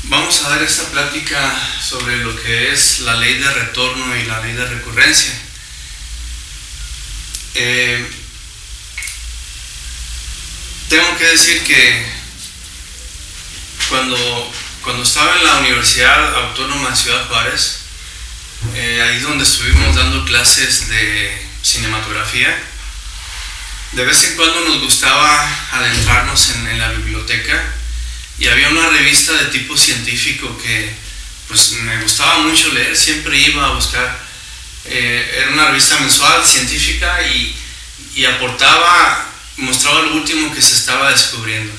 Vamos a dar esta plática sobre lo que es la ley de retorno y la ley de recurrencia. Tengo que decir que cuando estaba en la Universidad Autónoma de Ciudad Juárez, ahí donde estuvimos dando clases de cinematografía, de vez en cuando nos gustaba adentrarnos en la biblioteca, y había una revista de tipo científico que pues me gustaba mucho leer, siempre iba a buscar. Era una revista mensual científica y mostraba lo último que se estaba descubriendo.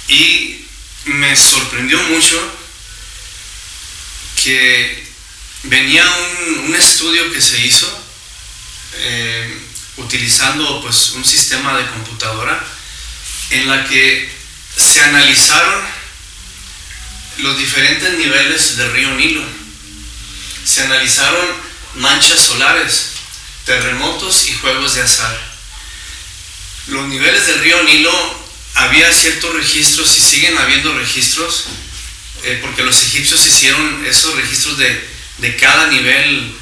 Y me sorprendió mucho que venía un estudio que se hizo utilizando pues un sistema de computadora en la que se analizaron los diferentes niveles del río Nilo. Se analizaron manchas solares, terremotos y juegos de azar. Los niveles del río Nilo, había ciertos registros y siguen habiendo registros, porque los egipcios hicieron esos registros de cada nivel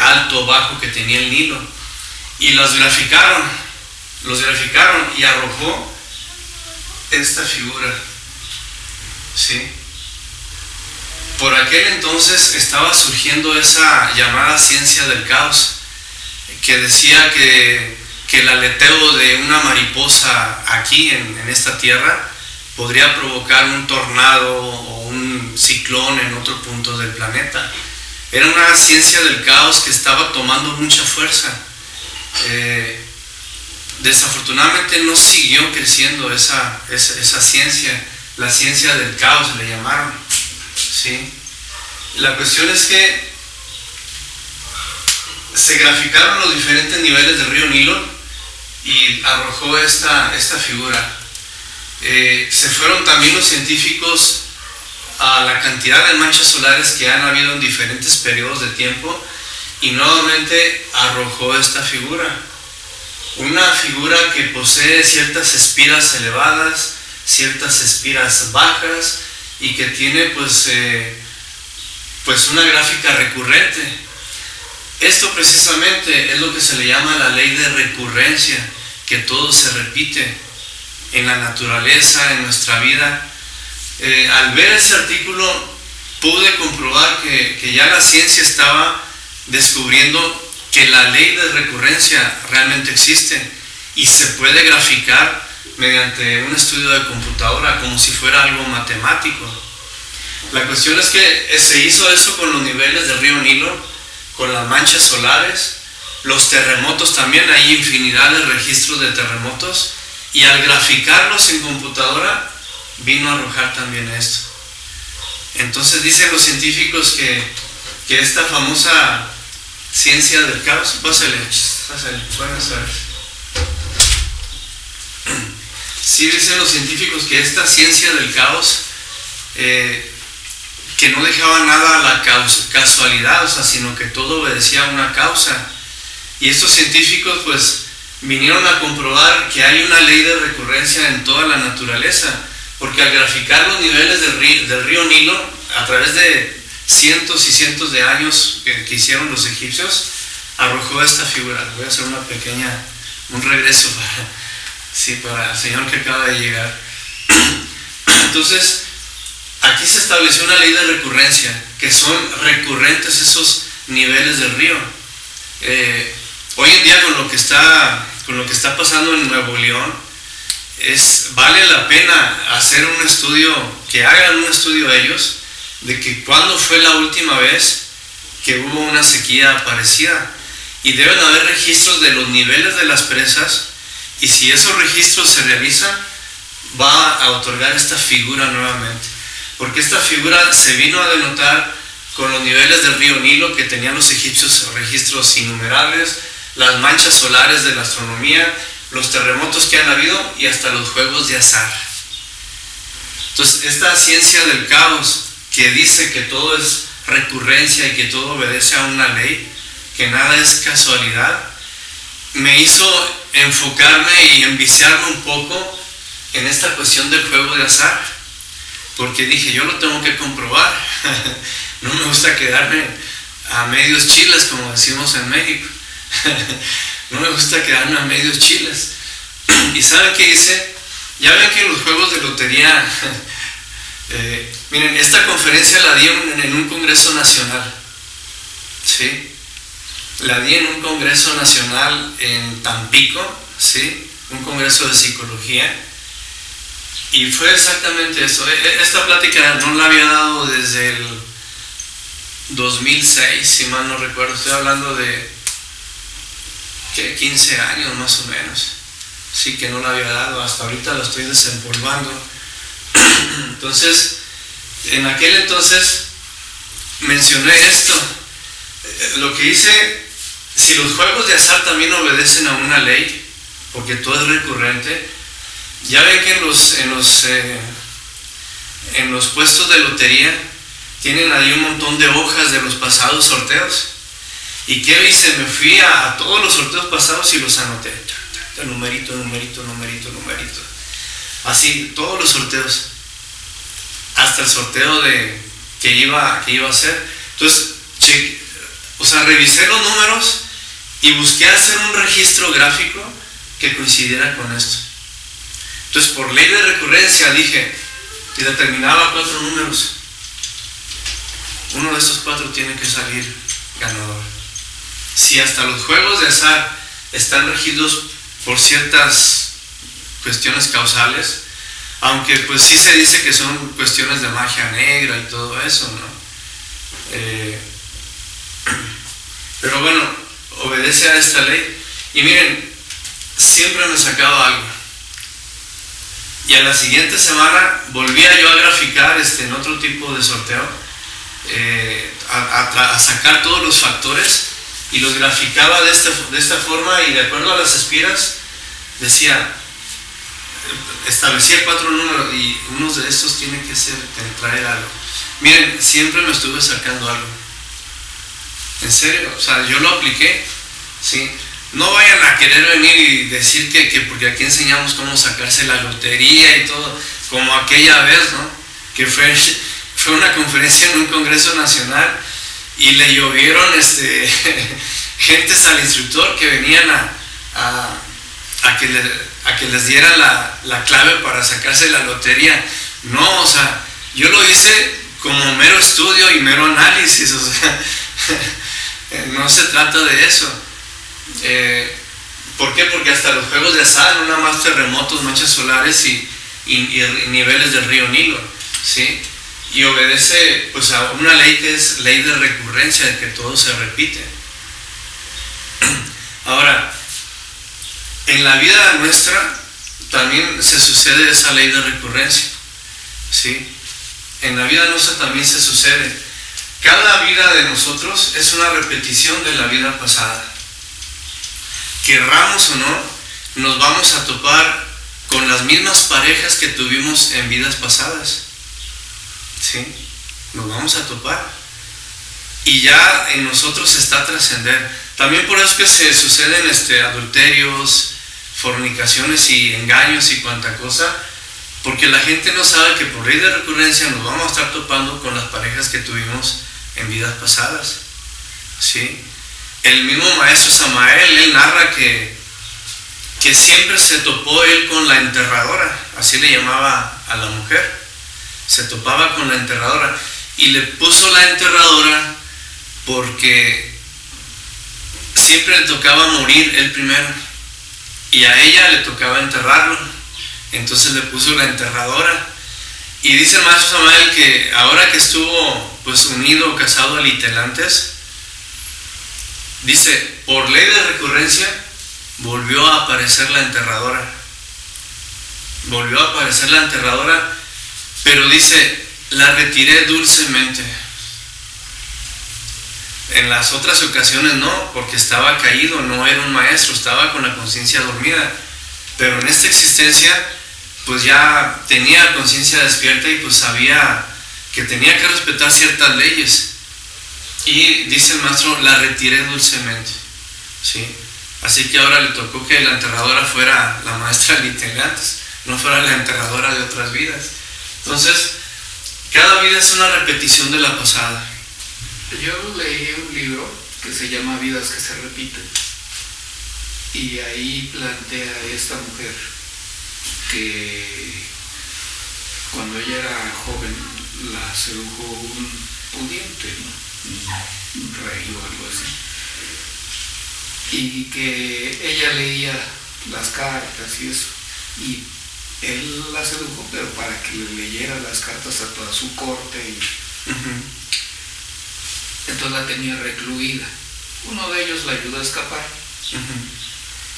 alto o bajo que tenía el Nilo, y los graficaron y arrojó esta figura, ¿sí? Por aquel entonces estaba surgiendo esa llamada ciencia del caos, que decía que el aleteo de una mariposa aquí en esta tierra podría provocar un tornado o un ciclón en otro punto del planeta. Era una ciencia del caos que estaba tomando mucha fuerza. Desafortunadamente no siguió creciendo esa ciencia, la ciencia del caos le llamaron, ¿sí? La cuestión es que se graficaron los diferentes niveles del río Nilo y arrojó esta figura. Se fueron también los científicos a la cantidad de manchas solares que han habido en diferentes periodos de tiempo y nuevamente arrojó esta figura. Una figura que posee ciertas espiras elevadas, ciertas espiras bajas y que tiene pues una gráfica recurrente. Esto precisamente es lo que se le llama la ley de recurrencia, que todo se repite en la naturaleza, en nuestra vida. Al ver ese artículo pude comprobar que ya la ciencia estaba descubriendo que la ley de recurrencia realmente existe y se puede graficar mediante un estudio de computadora como si fuera algo matemático. La cuestión es que se hizo eso con los niveles del río Nilo, con las manchas solares, los terremotos también, hay infinidad de registros de terremotos, y al graficarlos en computadora vino a arrojar también esto. Entonces dicen los científicos que esta famosa ciencia del caos, pásale, buenas tardes. Sí, dicen los científicos que esta ciencia del caos, que no dejaba nada a la casualidad, o sea, sino que todo obedecía a una causa. Y estos científicos pues vinieron a comprobar que hay una ley de recurrencia en toda la naturaleza, porque al graficar los niveles del río Nilo a través de cientos y cientos de años que hicieron los egipcios, arrojó esta figura. Voy a hacer un regreso para el señor que acaba de llegar. Entonces, aquí se estableció una ley de recurrencia, que son recurrentes esos niveles del río. Hoy en día con lo que está pasando en Nuevo León, vale la pena hacer un estudio, que hagan un estudio ellos, de que cuándo fue la última vez que hubo una sequía parecida, y deben haber registros de los niveles de las presas, y si esos registros se realizan, va a otorgar esta figura nuevamente, porque esta figura se vino a denotar con los niveles del río Nilo, que tenían los egipcios registros innumerables, las manchas solares de la astronomía, los terremotos que han habido y hasta los juegos de azar. Entonces, esta ciencia del caos, que dice que todo es recurrencia y que todo obedece a una ley, que nada es casualidad, me hizo enfocarme y enviciarme un poco en esta cuestión del juego de azar, porque dije, yo lo tengo que comprobar. No me gusta quedarme a medios chiles, como decimos en México. No me gusta quedarme a medios chiles. ¿Y saben qué hice? Ya ven que los juegos de lotería, miren, esta conferencia la di en un congreso nacional, ¿sí? La di en un congreso nacional en Tampico, ¿sí? Un congreso de psicología, y fue exactamente eso. Esta plática no la había dado desde el 2006, si mal no recuerdo. Estoy hablando de 15 años más o menos, sí, que no la había dado. Hasta ahorita la estoy desempolvando. Entonces, en aquel entonces mencioné esto. Lo que hice, si los juegos de azar también obedecen a una ley, porque todo es recurrente, ya ven que en los puestos de lotería tienen ahí un montón de hojas de los pasados sorteos. ¿Y qué hice? Me fui a todos los sorteos pasados y los anoté. Numerito, numerito, numerito, numerito. Así, todos los sorteos. Hasta el sorteo que iba a hacer. Entonces, revisé los números y busqué hacer un registro gráfico que coincidiera con esto. Entonces, por ley de recurrencia dije, y determinaba 4 números. Uno de estos 4 tiene que salir ganador. Si hasta los juegos de azar están regidos por ciertas cuestiones causales, aunque pues sí se dice que son cuestiones de magia negra y todo eso, ¿no? Pero bueno, obedece a esta ley. Y miren, siempre me sacaba algo. Y a la siguiente semana volvía yo a graficar en otro tipo de sorteo, a sacar todos los factores, y los graficaba de esta forma, y de acuerdo a las espiras decía, establecía 4 números, y uno de estos tiene que traer algo. Miren, siempre me estuve sacando algo. En serio, o sea, yo lo apliqué, ¿sí? No vayan a querer venir y decir que porque aquí enseñamos cómo sacarse la lotería y todo, como aquella vez, ¿no? Que fue una conferencia en un congreso nacional y le llovieron gentes al instructor que venían a que les diera la clave para sacarse la lotería. No, o sea, yo lo hice como mero estudio y mero análisis, o sea, no se trata de eso. ¿Por qué? Porque hasta los juegos de azar, no nada más terremotos, manchas solares y niveles del río Nilo, ¿sí? Y obedece pues a una ley que es ley de recurrencia, de que todo se repite. Ahora, en la vida nuestra también se sucede esa ley de recurrencia, ¿sí? En la vida nuestra también se sucede. Cada vida de nosotros es una repetición de la vida pasada. Querramos o no, nos vamos a topar con las mismas parejas que tuvimos en vidas pasadas, ¿sí? Nos vamos a topar. Y ya en nosotros está trascender. También por eso es que se suceden adulterios, fornicaciones y engaños y cuanta cosa, porque la gente no sabe que por ley de recurrencia nos vamos a estar topando con las parejas que tuvimos en vidas pasadas, ¿sí? El mismo maestro Samael, él narra que siempre se topó él con la enterradora, así le llamaba a la mujer, se topaba con la enterradora, y le puso la enterradora porque siempre le tocaba morir él primero, y a ella le tocaba enterrarlo, entonces le puso la enterradora. Y dice el maestro Samael que ahora que estuvo pues unido, casado a Litelantes, dice, por ley de recurrencia, volvió a aparecer la enterradora. Volvió a aparecer la enterradora, pero dice, la retiré dulcemente. En las otras ocasiones no, porque estaba caído, no era un maestro, estaba con la conciencia dormida. Pero en esta existencia, pues ya tenía conciencia despierta y pues sabía que tenía que respetar ciertas leyes. Y dice el maestro, la retiré dulcemente, ¿sí? Así que ahora le tocó que la enterradora fuera la maestra Litelantes, no fuera la enterradora de otras vidas. Entonces, cada vida es una repetición de la pasada. Yo leí un libro que se llama Vidas que se repiten, y ahí plantea esta mujer que cuando ella era joven la sedujo un pudiente, ¿no? Un rey o algo así, y que ella leía las cartas y eso, y él la sedujo, pero para que le leyera las cartas a toda su corte, y entonces la tenía recluida. Uno de ellos la ayudó a escapar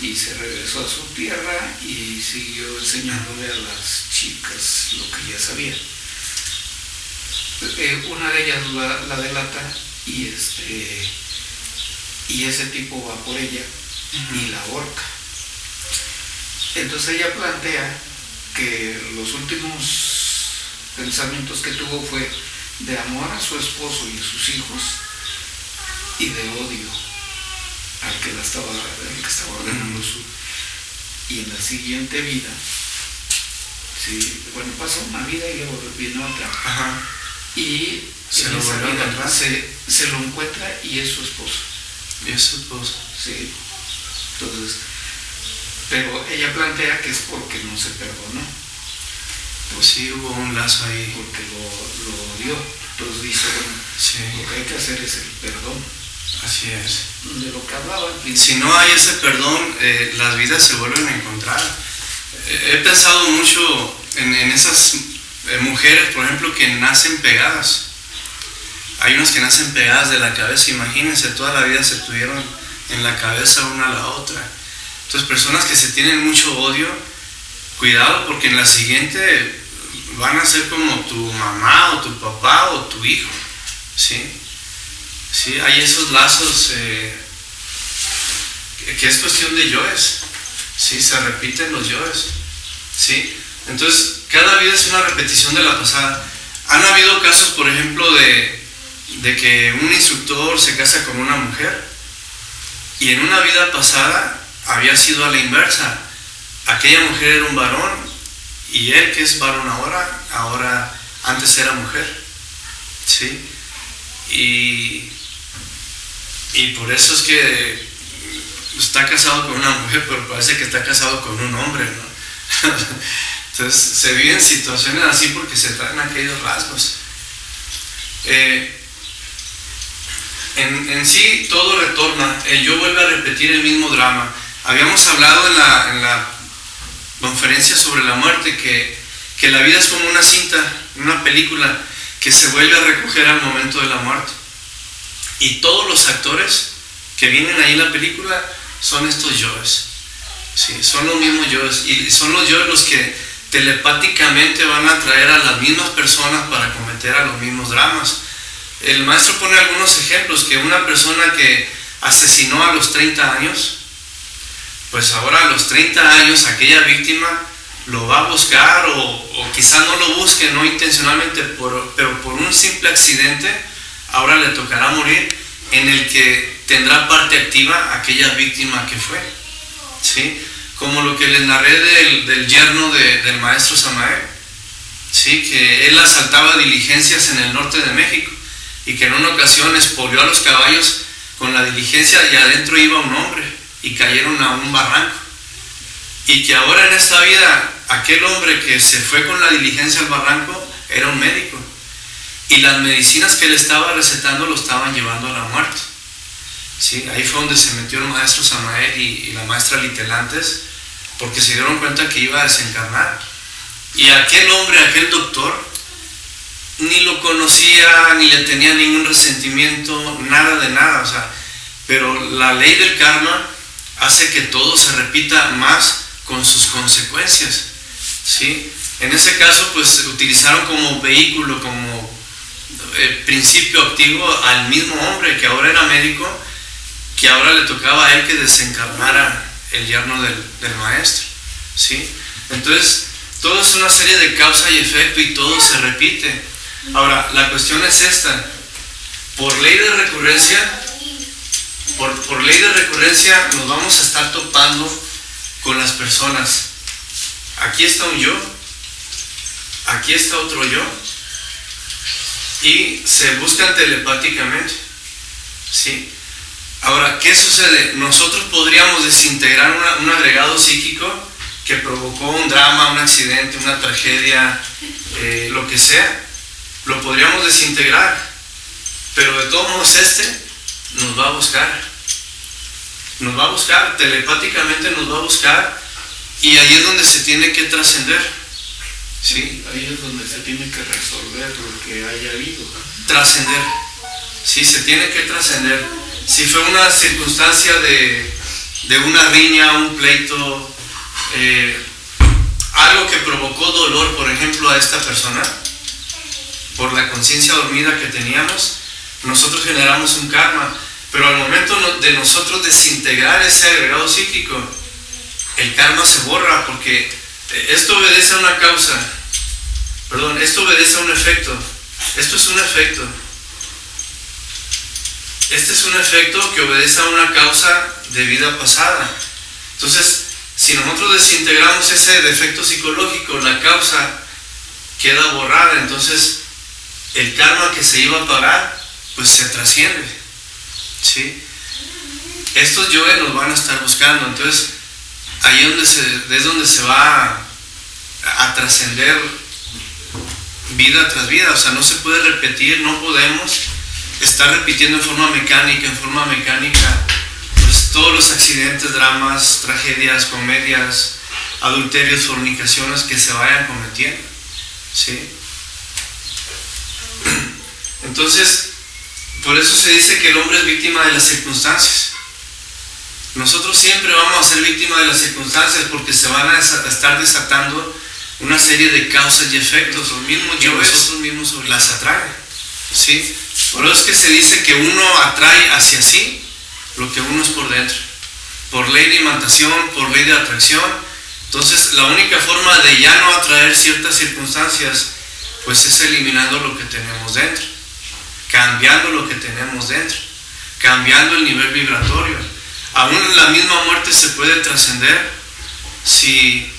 y se regresó a su tierra y siguió enseñándole a las chicas lo que ya sabía. Una de ellas la delata y ese tipo va por ella y la ahorca. Entonces ella plantea que los últimos pensamientos que tuvo fue de amor a su esposo y a sus hijos y de odio al que estaba ordenando su. Y en la siguiente vida, sí, bueno, pasó una vida y luego viene otra. Y se lo vuelve a encontrar. Se lo encuentra y es su esposo. Y es su esposo. Sí. Entonces, pero ella plantea que es porque no se perdonó. Pues sí, hubo un lazo ahí. Porque lo odió. Entonces dice, bueno, sí, lo que hay que hacer es el perdón. Así es. De lo que hablaba. Si no hay ese perdón, las vidas se vuelven a encontrar. He pensado mucho en esas mujeres, por ejemplo, que nacen pegadas. Hay unas que nacen pegadas de la cabeza, imagínense, toda la vida se tuvieron en la cabeza una a la otra. Entonces, personas que se tienen mucho odio, cuidado, porque en la siguiente van a ser como tu mamá o tu papá o tu hijo, ¿sí? Sí, hay esos lazos que es cuestión de yoes, ¿sí? Se repiten los yoes, ¿sí? Entonces, cada vida es una repetición de la pasada. Han habido casos, por ejemplo, de que un instructor se casa con una mujer y en una vida pasada había sido a la inversa. Aquella mujer era un varón y él, que es varón ahora antes era mujer, ¿sí? Y por eso es que está casado con una mujer, pero parece que está casado con un hombre, ¿no? Entonces se viven situaciones así porque se traen aquellos rasgos. En sí todo retorna, el yo vuelve a repetir el mismo drama. Habíamos hablado en la conferencia sobre la muerte que la vida es como una cinta, una película que se vuelve a recoger al momento de la muerte. Y todos los actores que vienen ahí en la película son estos yoes, ¿sí? Son los mismos yoes, y son los yoes los que telepáticamente van a atraer a las mismas personas para cometer a los mismos dramas. El maestro pone algunos ejemplos, que una persona que asesinó a los 30 años, pues ahora a los 30 años aquella víctima lo va a buscar o quizá no lo busque, no intencionalmente, pero por un simple accidente, ahora le tocará morir, en el que tendrá parte activa aquella víctima que fue, ¿sí? Como lo que les narré del yerno del maestro Samael, ¿sí? Que él asaltaba diligencias en el norte de México y que en una ocasión espolió a los caballos con la diligencia y adentro iba un hombre y cayeron a un barranco. Y que ahora en esta vida aquel hombre que se fue con la diligencia al barranco era un médico. Y las medicinas que le estaba recetando lo estaban llevando a la muerte, ¿sí? Ahí fue donde se metió el maestro Samael y la maestra Litelantes, porque se dieron cuenta que iba a desencarnar. Y aquel hombre, aquel doctor, ni lo conocía, ni le tenía ningún resentimiento, nada de nada, o sea, pero la ley del karma hace que todo se repita más con sus consecuencias, ¿sí? En ese caso, pues utilizaron como vehículo, como principio activo al mismo hombre que ahora era médico, que ahora le tocaba a él que desencarnara el yerno del maestro, ¿sí? Entonces, todo es una serie de causa y efecto y todo se repite. Ahora, la cuestión es esta: por ley de recurrencia, por ley de recurrencia nos vamos a estar topando con las personas aquí está un yo, aquí está otro yo, y se buscan telepáticamente, ¿sí? Ahora, ¿qué sucede? Nosotros podríamos desintegrar un agregado psíquico que provocó un drama, un accidente, una tragedia, lo que sea, lo podríamos desintegrar, pero de todos modos nos va a buscar, telepáticamente nos va a buscar, y ahí es donde se tiene que trascender, ¿sí? Ahí es donde se tiene que resolver lo que haya habido. Trascender, sí, se tiene que trascender. Si fue una circunstancia de una riña, un pleito, algo que provocó dolor, por ejemplo, a esta persona, por la conciencia dormida que teníamos, nosotros generamos un karma, pero al momento de nosotros desintegrar ese agregado psíquico, el karma se borra, porque esto obedece a una causa, esto obedece a un efecto, esto es un efecto. Este es un efecto que obedece a una causa de vida pasada. Entonces, si nosotros desintegramos ese defecto psicológico, la causa queda borrada, entonces el karma que se iba a pagar, pues se trasciende, ¿sí? Estos yoes nos van a estar buscando, entonces ahí es donde se va a trascender vida tras vida. O sea, no se puede repetir, no podemos estar repitiendo en forma mecánica, pues todos los accidentes, dramas, tragedias, comedias, adulterios, fornicaciones que se vayan cometiendo, ¿sí? Entonces, por eso se dice que el hombre es víctima de las circunstancias. Nosotros siempre vamos a ser víctimas de las circunstancias, porque se van a estar desatando una serie de causas y efectos, los mismos yo nosotros mismos las atraen, ¿sí? Por eso es que se dice que uno atrae hacia sí lo que uno es por dentro, por ley de imantación, por ley de atracción. Entonces, la única forma de ya no atraer ciertas circunstancias, pues es eliminando lo que tenemos dentro, cambiando lo que tenemos dentro, cambiando el nivel vibratorio. Aún la misma muerte se puede trascender si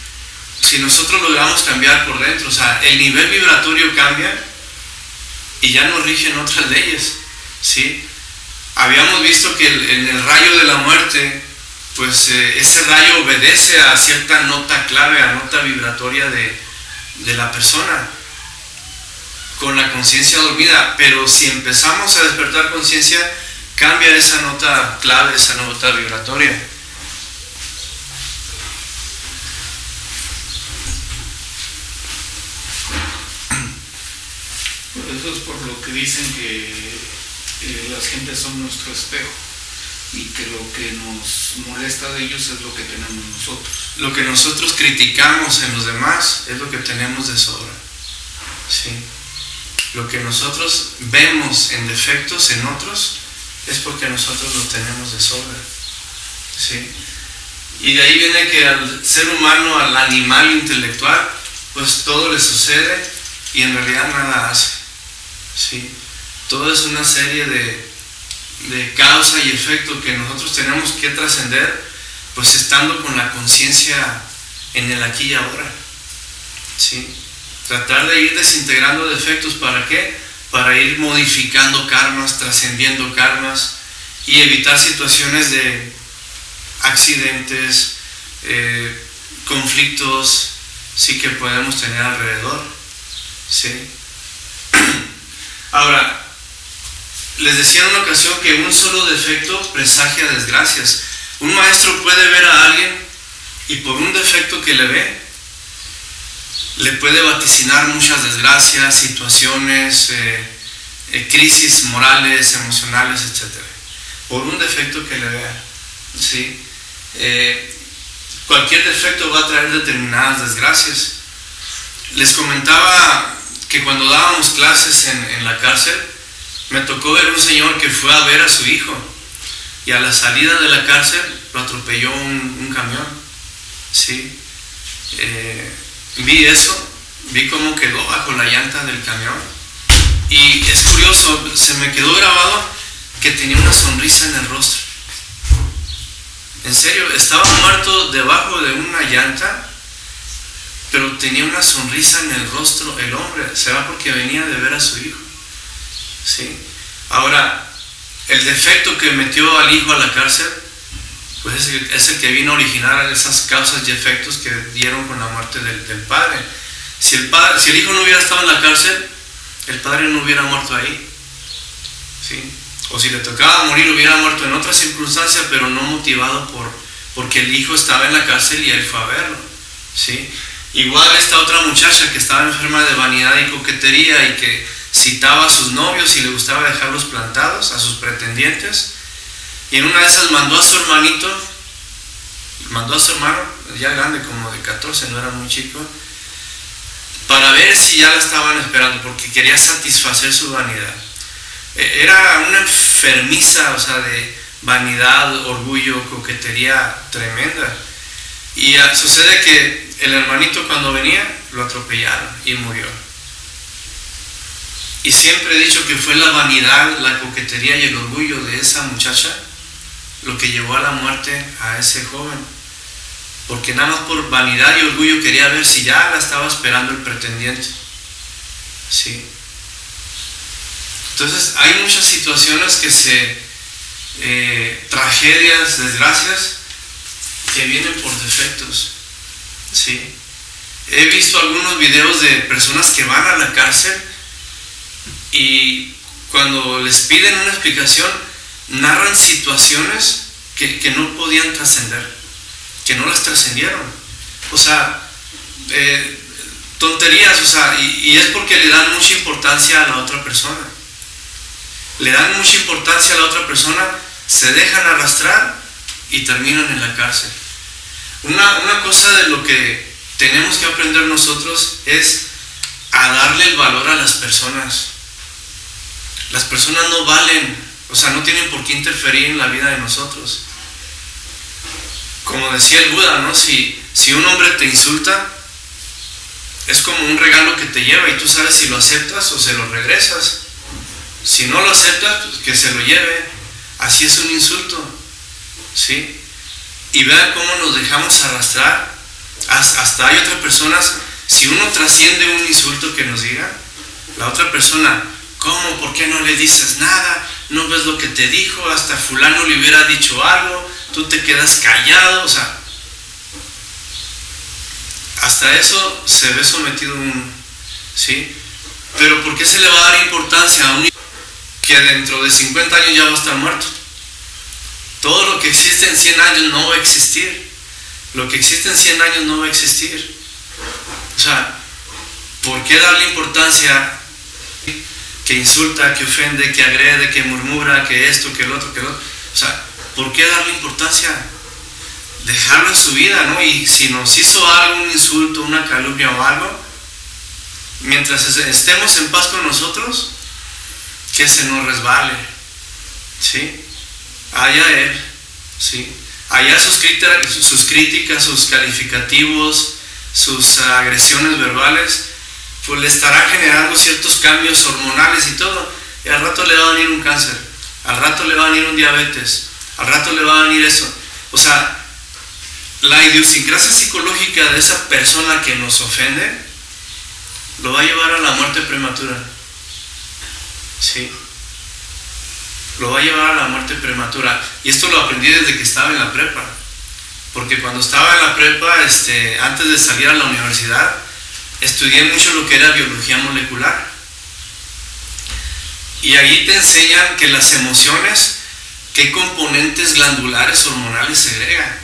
nosotros logramos cambiar por dentro. O sea, el nivel vibratorio cambia y ya no rigen otras leyes, ¿sí? Habíamos visto que en el rayo de la muerte, pues ese rayo obedece a cierta nota clave, a nota vibratoria de la persona con la conciencia dormida, pero si empezamos a despertar conciencia, cambia esa nota clave, esa nota vibratoria. Eso es por lo que dicen que las gentes son nuestro espejo, y que lo que nos molesta de ellos es lo que tenemos nosotros. Lo que nosotros criticamos en los demás es lo que tenemos de sobra, ¿sí? Lo que nosotros vemos en defectos en otros es porque nosotros lo tenemos de sobra, ¿sí? Y de ahí viene que al ser humano, al animal intelectual, pues todo le sucede y en realidad nada hace, ¿sí? Todo es una serie de causa y efecto que nosotros tenemos que trascender, pues estando con la conciencia en el aquí y ahora, ¿sí? Tratar de ir desintegrando defectos, ¿para qué? Para ir modificando karmas, trascendiendo karmas y evitar situaciones de accidentes, conflictos, sí, que podemos tener alrededor, ¿sí? Ahora, les decía en una ocasión que un solo defecto presagia desgracias. Un maestro puede ver a alguien y por un defecto que le ve, le puede vaticinar muchas desgracias, situaciones, crisis morales, emocionales, etc. Por un defecto que le vea, ¿sí? Cualquier defecto va a traer determinadas desgracias. Les comentaba que cuando dábamos clases en la cárcel, me tocó ver un señor que fue a ver a su hijo y a la salida de la cárcel lo atropelló un camión, ¿sí? Vi eso, vi cómo quedó bajo la llanta del camión, y es curioso, se me quedó grabado que tenía una sonrisa en el rostro. En serio, estaba muerto debajo de una llanta pero tenía una sonrisa en el rostro el hombre. ¿Será porque venía de ver a su hijo? ¿Sí? Ahora, el defecto que metió al hijo a la cárcel, pues es el que vino a originar esas causas y efectos que dieron con la muerte del padre. Si el hijo no hubiera estado en la cárcel, el padre no hubiera muerto ahí. ¿Sí? O si le tocaba morir, hubiera muerto en otra circunstancia, pero no motivado porque el hijo estaba en la cárcel y él fue a verlo. ¿Sí? Igual esta otra muchacha que estaba enferma de vanidad y coquetería y que citaba a sus novios y le gustaba dejarlos plantados, a sus pretendientes, y en una de esas mandó a su hermano, ya grande, como de 14, no era muy chico, para ver si ya la estaban esperando, porque quería satisfacer su vanidad. Era una enfermiza, o sea, de vanidad, orgullo, coquetería tremenda. Y sucede que el hermanito, cuando venía, lo atropellaron y murió. Y siempre he dicho que fue la vanidad, la coquetería y el orgullo de esa muchacha lo que llevó a la muerte a ese joven. Porque nada más por vanidad y orgullo quería ver si ya la estaba esperando el pretendiente. Sí. Entonces hay muchas situaciones tragedias, desgracias, que vienen por defectos. ¿Sí? He visto algunos videos de personas que van a la cárcel y cuando les piden una explicación, narran situaciones que no podían trascender, que no las trascendieron. O sea, tonterías, o sea, y es porque le dan mucha importancia a la otra persona. Le dan mucha importancia a la otra persona, se dejan arrastrar y terminan en la cárcel. Una cosa de lo que tenemos que aprender nosotros es a darle el valor a las personas. Las personas no valen, o sea, no tienen por qué interferir en la vida de nosotros. Como decía el Buda, ¿no? Si un hombre te insulta, es como un regalo que te lleva y tú sabes si lo aceptas o se lo regresas. Si no lo aceptas, pues que se lo lleve. Así es un insulto. ¿Sí? Y vean cómo nos dejamos arrastrar. Hasta hay otras personas, si uno trasciende un insulto que nos diga, la otra persona, ¿cómo? ¿Por qué no le dices nada? ¿No ves lo que te dijo? Hasta fulano le hubiera dicho algo, tú te quedas callado. O sea, hasta eso se ve sometido uno. ¿Sí? Pero ¿por qué se le va a dar importancia a un que dentro de 50 años ya va a estar muerto? Todo lo que existe en 100 años no va a existir. Lo que existe en 100 años no va a existir. O sea, ¿por qué darle importancia que insulta, que ofende, que agrede, que murmura, que esto, que el otro, que el otro? O sea, ¿por qué darle importancia? Dejarlo en su vida, ¿no? Y si nos hizo algo, un insulto, una calumnia o algo, mientras estemos en paz con nosotros, que se nos resbale. ¿Sí? Allá él. ¿Sí? Allá sus críticas, sus calificativos, sus agresiones verbales, pues le estarán generando ciertos cambios hormonales y todo. Y al rato le va a venir un cáncer, al rato le va a venir un diabetes, al rato le va a venir eso. O sea, la idiosincrasia psicológica de esa persona que nos ofende lo va a llevar a la muerte prematura. ¿Sí? Lo va a llevar a la muerte prematura. Y esto lo aprendí desde que estaba en la prepa. Porque cuando estaba en la prepa, antes de salir a la universidad, estudié mucho lo que era biología molecular. Y ahí te enseñan que las emociones, qué componentes glandulares hormonales segregan,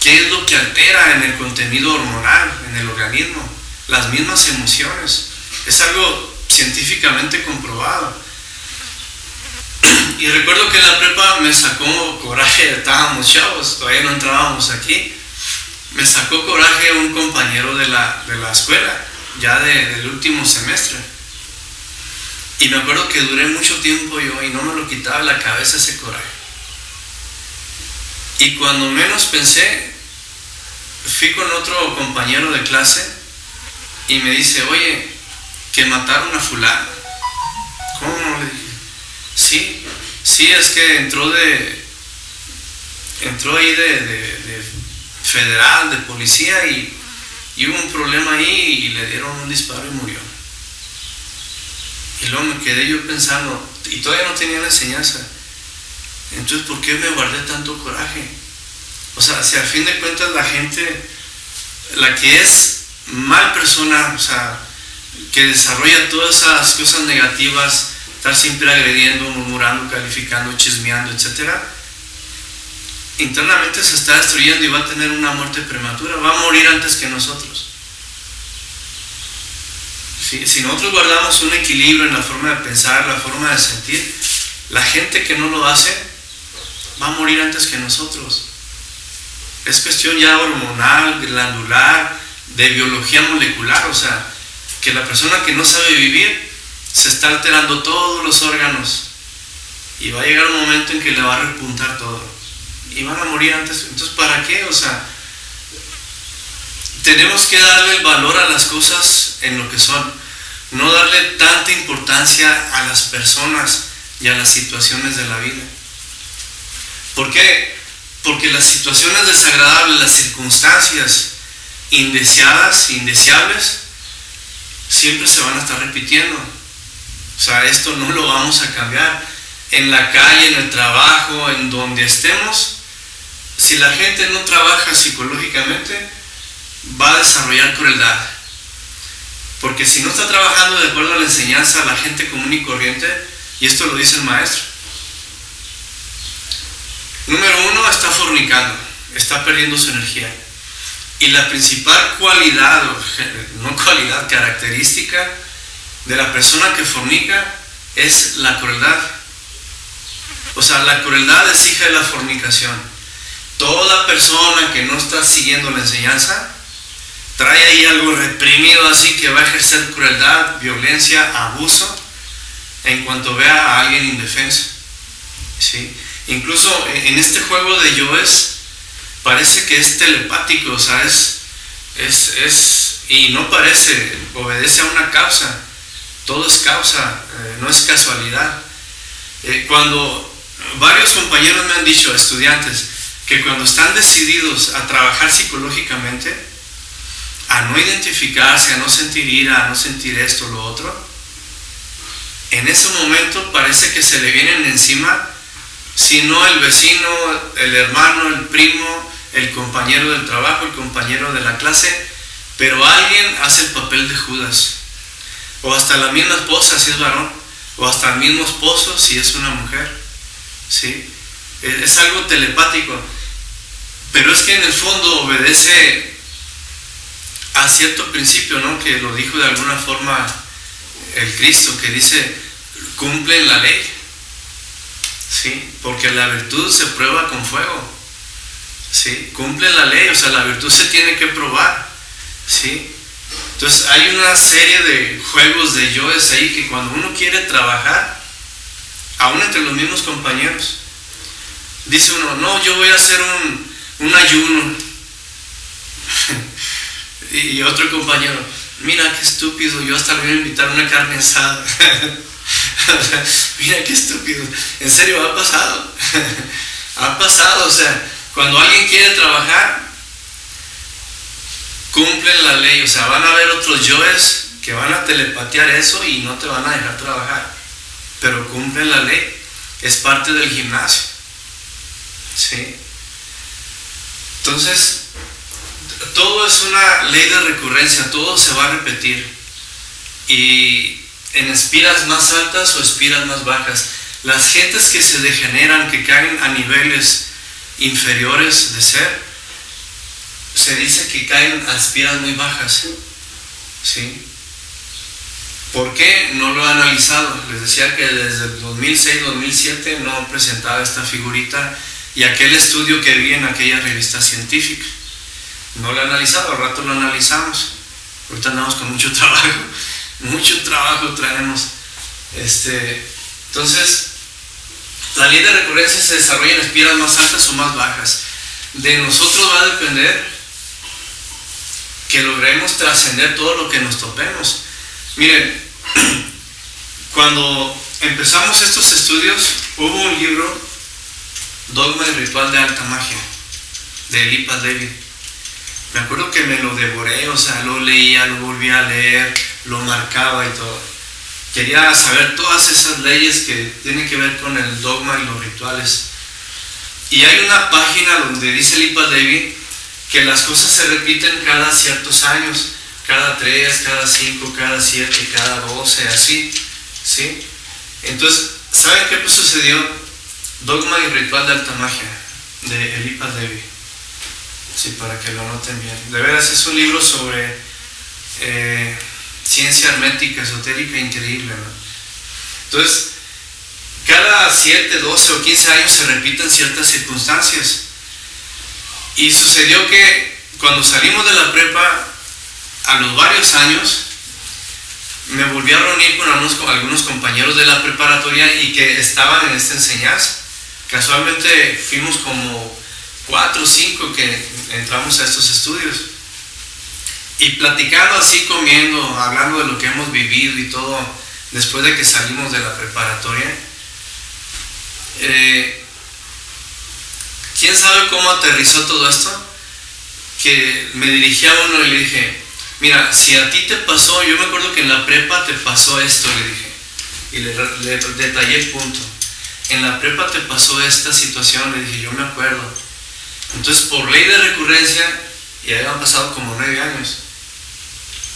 qué es lo que altera en el contenido hormonal, en el organismo, las mismas emociones. Es algo científicamente comprobado. Y recuerdo que en la prepa me sacó coraje, estábamos chavos, todavía no entrábamos aquí, me sacó coraje un compañero de la escuela, ya del último semestre. Y me acuerdo que duré mucho tiempo yo y no me lo quitaba de la cabeza ese coraje. Y cuando menos pensé, fui con otro compañero de clase y me dice, oye, que mataron a fulano. ¿Cómo? Le dije, sí, es que entró ahí de federal, de policía y y hubo un problema ahí y le dieron un disparo y murió. Y luego me quedé yo pensando, y todavía no tenía la enseñanza, entonces ¿por qué me guardé tanto coraje? O sea, si al fin de cuentas la gente, la que es mal persona, o sea, que desarrolla todas esas cosas negativas, estar siempre agrediendo, murmurando, calificando, chismeando, etcétera, internamente se está destruyendo y va a tener una muerte prematura, va a morir antes que nosotros. Si nosotros guardamos un equilibrio en la forma de pensar, la forma de sentir, la gente que no lo hace va a morir antes que nosotros. Es cuestión ya hormonal, glandular, de biología molecular, o sea, que la persona que no sabe vivir se está alterando todos los órganos y va a llegar un momento en que le va a repuntar todo y van a morir antes. Entonces, ¿para qué? O sea, tenemos que darle el valor a las cosas en lo que son, no darle tanta importancia a las personas y a las situaciones de la vida. ¿Por qué? Porque las situaciones desagradables, las circunstancias indeseadas, indeseables, siempre se van a estar repitiendo. O sea, esto no lo vamos a cambiar. En la calle, en el trabajo, en donde estemos, si la gente no trabaja psicológicamente, va a desarrollar crueldad. Porque si no está trabajando de acuerdo a la enseñanza, la gente común y corriente, y esto lo dice el maestro, número uno, está fornicando, está perdiendo su energía. Y la principal cualidad, no cualidad, característica de la persona que fornica es la crueldad. O sea, la crueldad es hija de la fornicación. Toda persona que no está siguiendo la enseñanza trae ahí algo reprimido, así que va a ejercer crueldad, violencia, abuso en cuanto vea a alguien indefenso. ¿Sí? Incluso en este juego de yoes parece que es telepático, o sea, y no parece, obedece a una causa. Todo es causa, no es casualidad. Cuando varios compañeros me han dicho, estudiantes, que cuando están decididos a trabajar psicológicamente, a no identificarse, a no sentir ira, a no sentir esto, lo otro, en ese momento parece que se le vienen encima, si no el vecino, el hermano, el primo, el compañero del trabajo, el compañero de la clase, pero alguien hace el papel de Judas, o hasta la misma esposa si es varón, o hasta el mismo esposo si es una mujer. ¿Sí? Es algo telepático, pero es que en el fondo obedece a cierto principio, ¿no? Que lo dijo de alguna forma el Cristo, que dice, cumplen la ley. ¿Sí? Porque la virtud se prueba con fuego. ¿Sí? Cumplen la ley, o sea, la virtud se tiene que probar. ¿Sí? Entonces hay una serie de juegos de yoes ahí que cuando uno quiere trabajar, aún entre los mismos compañeros, dice uno, no, yo voy a hacer un ayuno. Y otro compañero, mira qué estúpido, yo hasta le voy a invitar una carne asada. Mira qué estúpido. En serio, ha pasado. Ha pasado, o sea, cuando alguien quiere trabajar, cumplen la ley, o sea, van a haber otros yoes que van a telepatear eso y no te van a dejar trabajar, pero cumplen la ley, es parte del gimnasio. ¿Sí? Entonces, todo es una ley de recurrencia, todo se va a repetir, y en espiras más altas o espiras más bajas. Las gentes que se degeneran, que caen a niveles inferiores de ser, se dice que caen a espiras muy bajas. ¿Sí? ¿Por qué? No lo he analizado. Les decía que desde el 2006-2007 no presentaba esta figurita y aquel estudio que vi en aquella revista científica. No lo he analizado, al rato lo analizamos. Ahorita andamos con mucho trabajo traemos. Entonces, la ley de recurrencia se desarrolla en espiras más altas o más bajas. De nosotros va a depender que logremos trascender todo lo que nos topemos. Miren, cuando empezamos estos estudios, hubo un libro, Dogma y Ritual de Alta Magia, de Eliphas Levi. Me acuerdo que me lo devoré, o sea, lo leía, lo volvía a leer, lo marcaba y todo. Quería saber todas esas leyes que tienen que ver con el dogma y los rituales. Y hay una página donde dice Lipa David que las cosas se repiten cada ciertos años, cada 3, cada 5, cada 7, cada 12, así, ¿sí? Entonces, ¿saben qué pues sucedió? Dogma y ritual de alta magia, de Lipa David. Sí, para que lo noten bien. De veras, es un libro sobre ciencia hermética, esotérica, increíble, ¿no? Entonces, cada 7, 12 o 15 años se repiten ciertas circunstancias. Y sucedió que cuando salimos de la prepa, a los varios años, me volví a reunir con algunos compañeros de la preparatoria y que estaban en esta enseñanza. Casualmente fuimos como 4 o 5 que entramos a estos estudios. Y platicando así, comiendo, hablando de lo que hemos vivido y todo, después de que salimos de la preparatoria, ¿quién sabe cómo aterrizó todo esto? Que me dirigí a uno y le dije, mira, si a ti te pasó, yo me acuerdo que en la prepa te pasó esto, le dije, y le detallé el punto. En la prepa te pasó esta situación, le dije, yo me acuerdo. Entonces, por ley de recurrencia, y habían pasado como 9 años,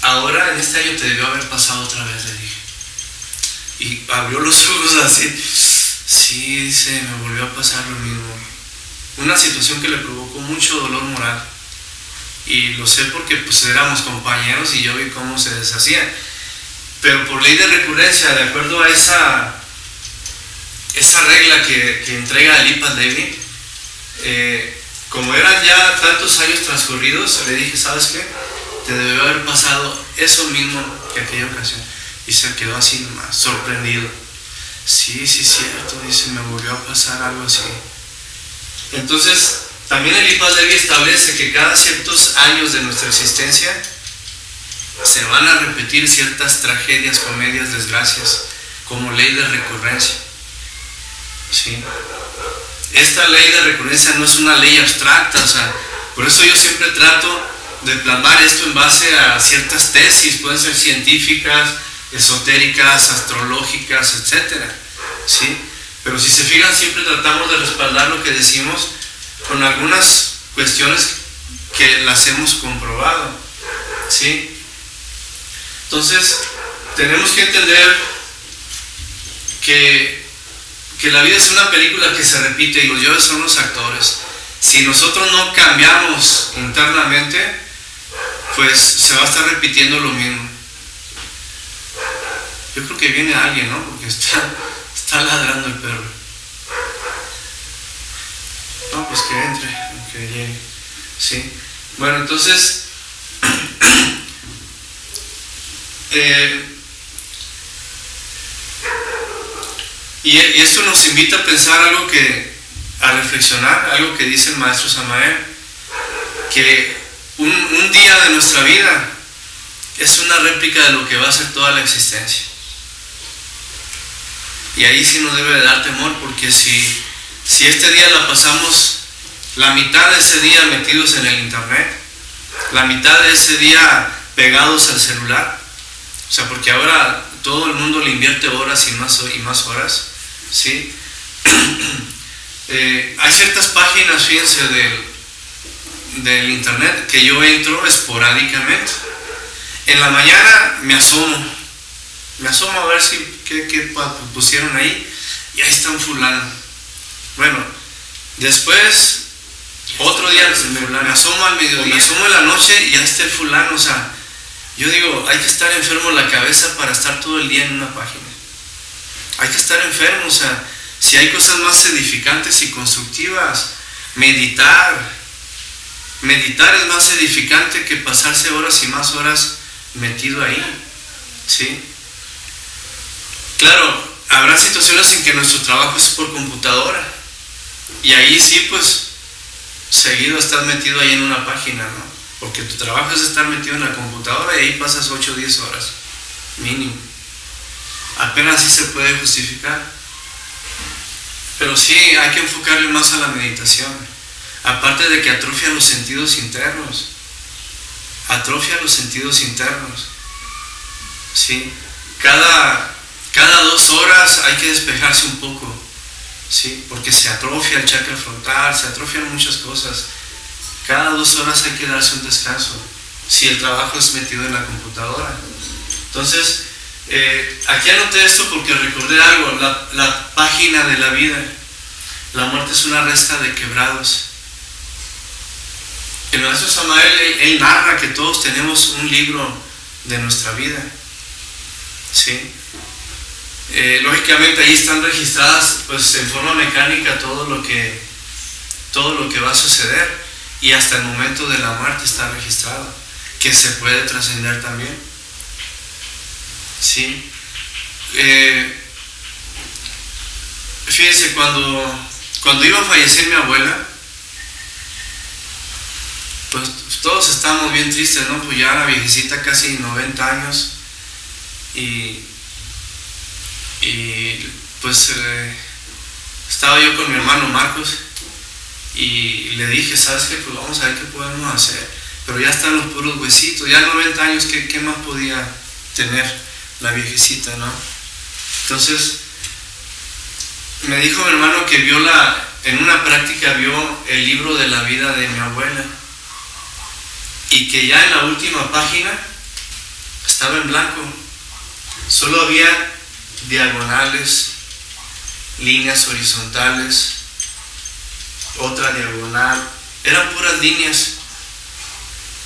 ahora en este año te debió haber pasado otra vez, le dije. Y abrió los ojos así, sí, dice, me volvió a pasar lo mismo. Una situación que le provocó mucho dolor moral. Y lo sé porque pues éramos compañeros y yo vi cómo se deshacía. Pero por ley de recurrencia, de acuerdo a esa regla que entrega Lipa David, como eran ya tantos años transcurridos, le dije, ¿sabes qué? Te debió haber pasado eso mismo que aquella ocasión. Y se quedó así nomás, sorprendido. Sí, sí, cierto, dice, me volvió a pasar algo así. Entonces, también el Lipa David establece que cada ciertos años de nuestra existencia se van a repetir ciertas tragedias, comedias, desgracias, como ley de recurrencia. ¿Sí? Esta ley de recurrencia no es una ley abstracta, o sea, por eso yo siempre trato de plasmar esto en base a ciertas tesis, pueden ser científicas, esotéricas, astrológicas, etc. ¿Sí? Pero si se fijan, siempre tratamos de respaldar lo que decimos con algunas cuestiones que las hemos comprobado. ¿Sí? Entonces, tenemos que entender que la vida es una película que se repite y los yo son los actores. Si nosotros no cambiamos internamente, pues se va a estar repitiendo lo mismo. Yo creo que viene alguien, ¿no? Porque está ladrando el perro. No, pues que entre, que llegue. Sí. Bueno, entonces y esto nos invita a pensar a reflexionar, algo que dice el maestro Samael, que un día de nuestra vida es una réplica de lo que va a ser toda la existencia. Y ahí sí nos debe de dar temor, porque si este día la pasamos, la mitad de ese día metidos en el internet, la mitad de ese día pegados al celular, o sea, porque ahora todo el mundo le invierte horas y más horas, ¿sí? Hay ciertas páginas, fíjense, del internet que yo entro esporádicamente. En la mañana me asomo a ver qué pusieron ahí, y ahí está un fulano. Bueno, después otro día me asomo al mediodía, me asomo en la noche y ahí está el fulano. O sea, yo digo, hay que estar enfermo en la cabeza para estar todo el día en una página. Hay que estar enfermo, o sea, si hay cosas más edificantes y constructivas, meditar es más edificante que pasarse horas y más horas metido ahí, ¿sí? Claro, habrá situaciones en que nuestro trabajo es por computadora, y ahí sí, pues, seguido estás metido ahí en una página, ¿no? Porque tu trabajo es estar metido en la computadora y ahí pasas 8 o 10 horas, mínimo. Apenas así se puede justificar. Pero sí, hay que enfocarle más a la meditación. Aparte de que atrofia los sentidos internos. atrofia los sentidos internos, ¿sí? Cada 2 horas hay que despejarse un poco, ¿sí? Porque se atrofia el chakra frontal, se atrofian muchas cosas. Cada 2 horas hay que darse un descanso, si el trabajo es metido en la computadora. Entonces, aquí anoté esto porque recordé algo, la página de la vida. La muerte es una resta de quebrados. El maestro Samael, él narra que todos tenemos un libro de nuestra vida, ¿sí? Lógicamente ahí están registradas pues en forma mecánica todo lo que va a suceder, y hasta el momento de la muerte está registrado, que se puede trascender también, ¿sí? Fíjense, cuando iba a fallecer mi abuela, pues todos estábamos bien tristes, ¿no? Pues ya la viejecita, casi 90 años, y pues estaba yo con mi hermano Marcos, y le dije, ¿sabes qué? Pues vamos a ver qué podemos hacer, pero ya están los puros huesitos, ya 90 años, ¿qué más podía tener la viejecita, no? Entonces, me dijo mi hermano que en una práctica vio el libro de la vida de mi abuela, y que ya en la última página estaba en blanco, solo había diagonales, líneas horizontales, otra diagonal, eran puras líneas,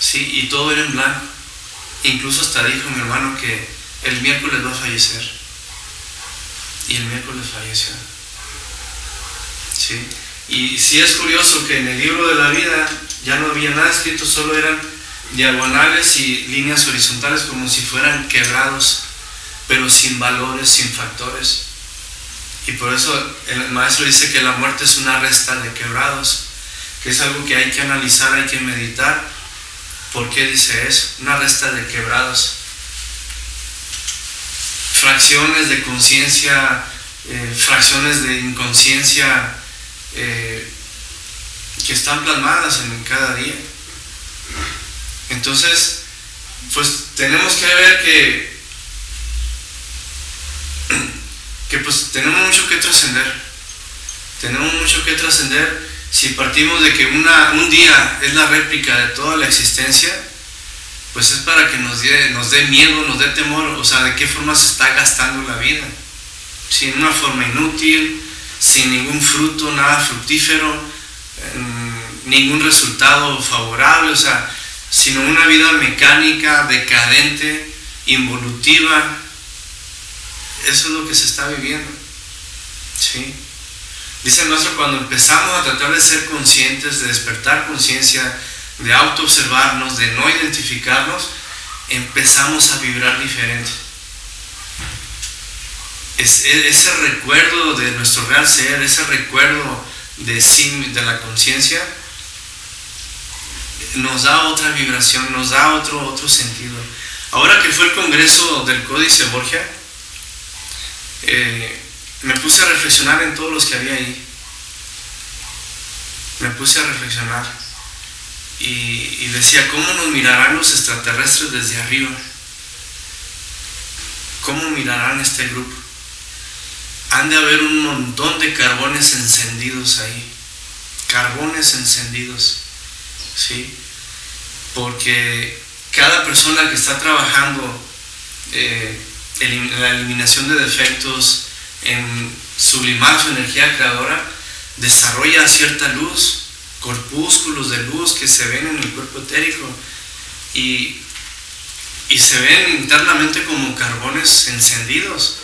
¿sí? Y todo era en blanco. Incluso hasta dijo mi hermano que el miércoles va a fallecer, y el miércoles falleció, ¿sí? Y sí es curioso que en el libro de la vida ya no había nada escrito, solo eran diagonales y líneas horizontales, como si fueran quebrados, pero sin valores, sin factores. Y por eso el maestro dice que la muerte es una resta de quebrados, que es algo que hay que analizar, hay que meditar. ¿Por qué dice eso? Una resta de quebrados. Fracciones de conciencia, fracciones de inconsciencia, que están plasmadas en cada día. Entonces, pues tenemos que ver que pues tenemos mucho que trascender. Tenemos mucho que trascender. Si partimos de que un día es la réplica de toda la existencia, pues es para que nos dé miedo, nos dé temor, o sea, de qué forma se está gastando la vida. Sin una forma inútil, sin ningún fruto, nada fructífero, ningún resultado favorable, o sea, sino una vida mecánica, decadente, involutiva. Eso es lo que se está viviendo, ¿sí? Dice el maestro, cuando empezamos a tratar de ser conscientes, de despertar conciencia, de autoobservarnos, de no identificarnos, empezamos a vibrar diferente. Ese recuerdo de nuestro real ser, ese recuerdo de la conciencia, nos da otra vibración, nos da otro sentido. Ahora que fue el congreso del Códice Borgia, me puse a reflexionar en todos los que había ahí. Me puse a reflexionar y decía, ¿cómo nos mirarán los extraterrestres desde arriba? ¿Cómo mirarán este grupo? Han de haber un montón de carbones encendidos ahí, carbones encendidos, ¿sí? Porque cada persona que está trabajando la eliminación de defectos, en sublimar su energía creadora, desarrolla cierta luz, corpúsculos de luz que se ven en el cuerpo etérico y se ven internamente como carbones encendidos,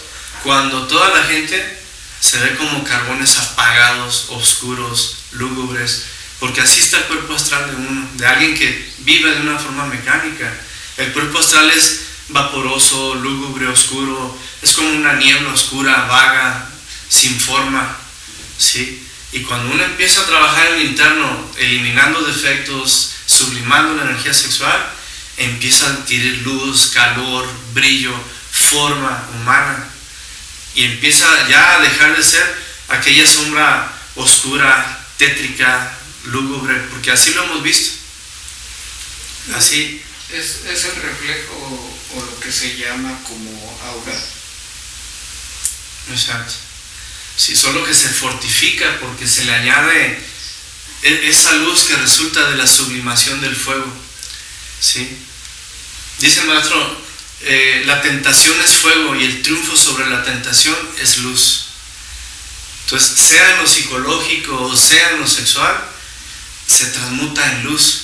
cuando toda la gente se ve como carbones apagados, oscuros, lúgubres, porque así está el cuerpo astral de uno, de alguien que vive de una forma mecánica. El cuerpo astral es vaporoso, lúgubre, oscuro, es como una niebla oscura, vaga, sin forma, ¿sí? Y cuando uno empieza a trabajar en el interno, eliminando defectos, sublimando la energía sexual, empieza a adquirir luz, calor, brillo, forma humana, y empieza ya a dejar de ser aquella sombra oscura, tétrica, lúgubre, porque así lo hemos visto. Así Es el reflejo o lo que se llama como aura. Exacto. Sí, solo que se fortifica porque se le añade esa luz que resulta de la sublimación del fuego. ¿Sí? Dice el maestro, la tentación es fuego y el triunfo sobre la tentación es luz. Entonces, sea en lo psicológico o sea en lo sexual, se transmuta en luz.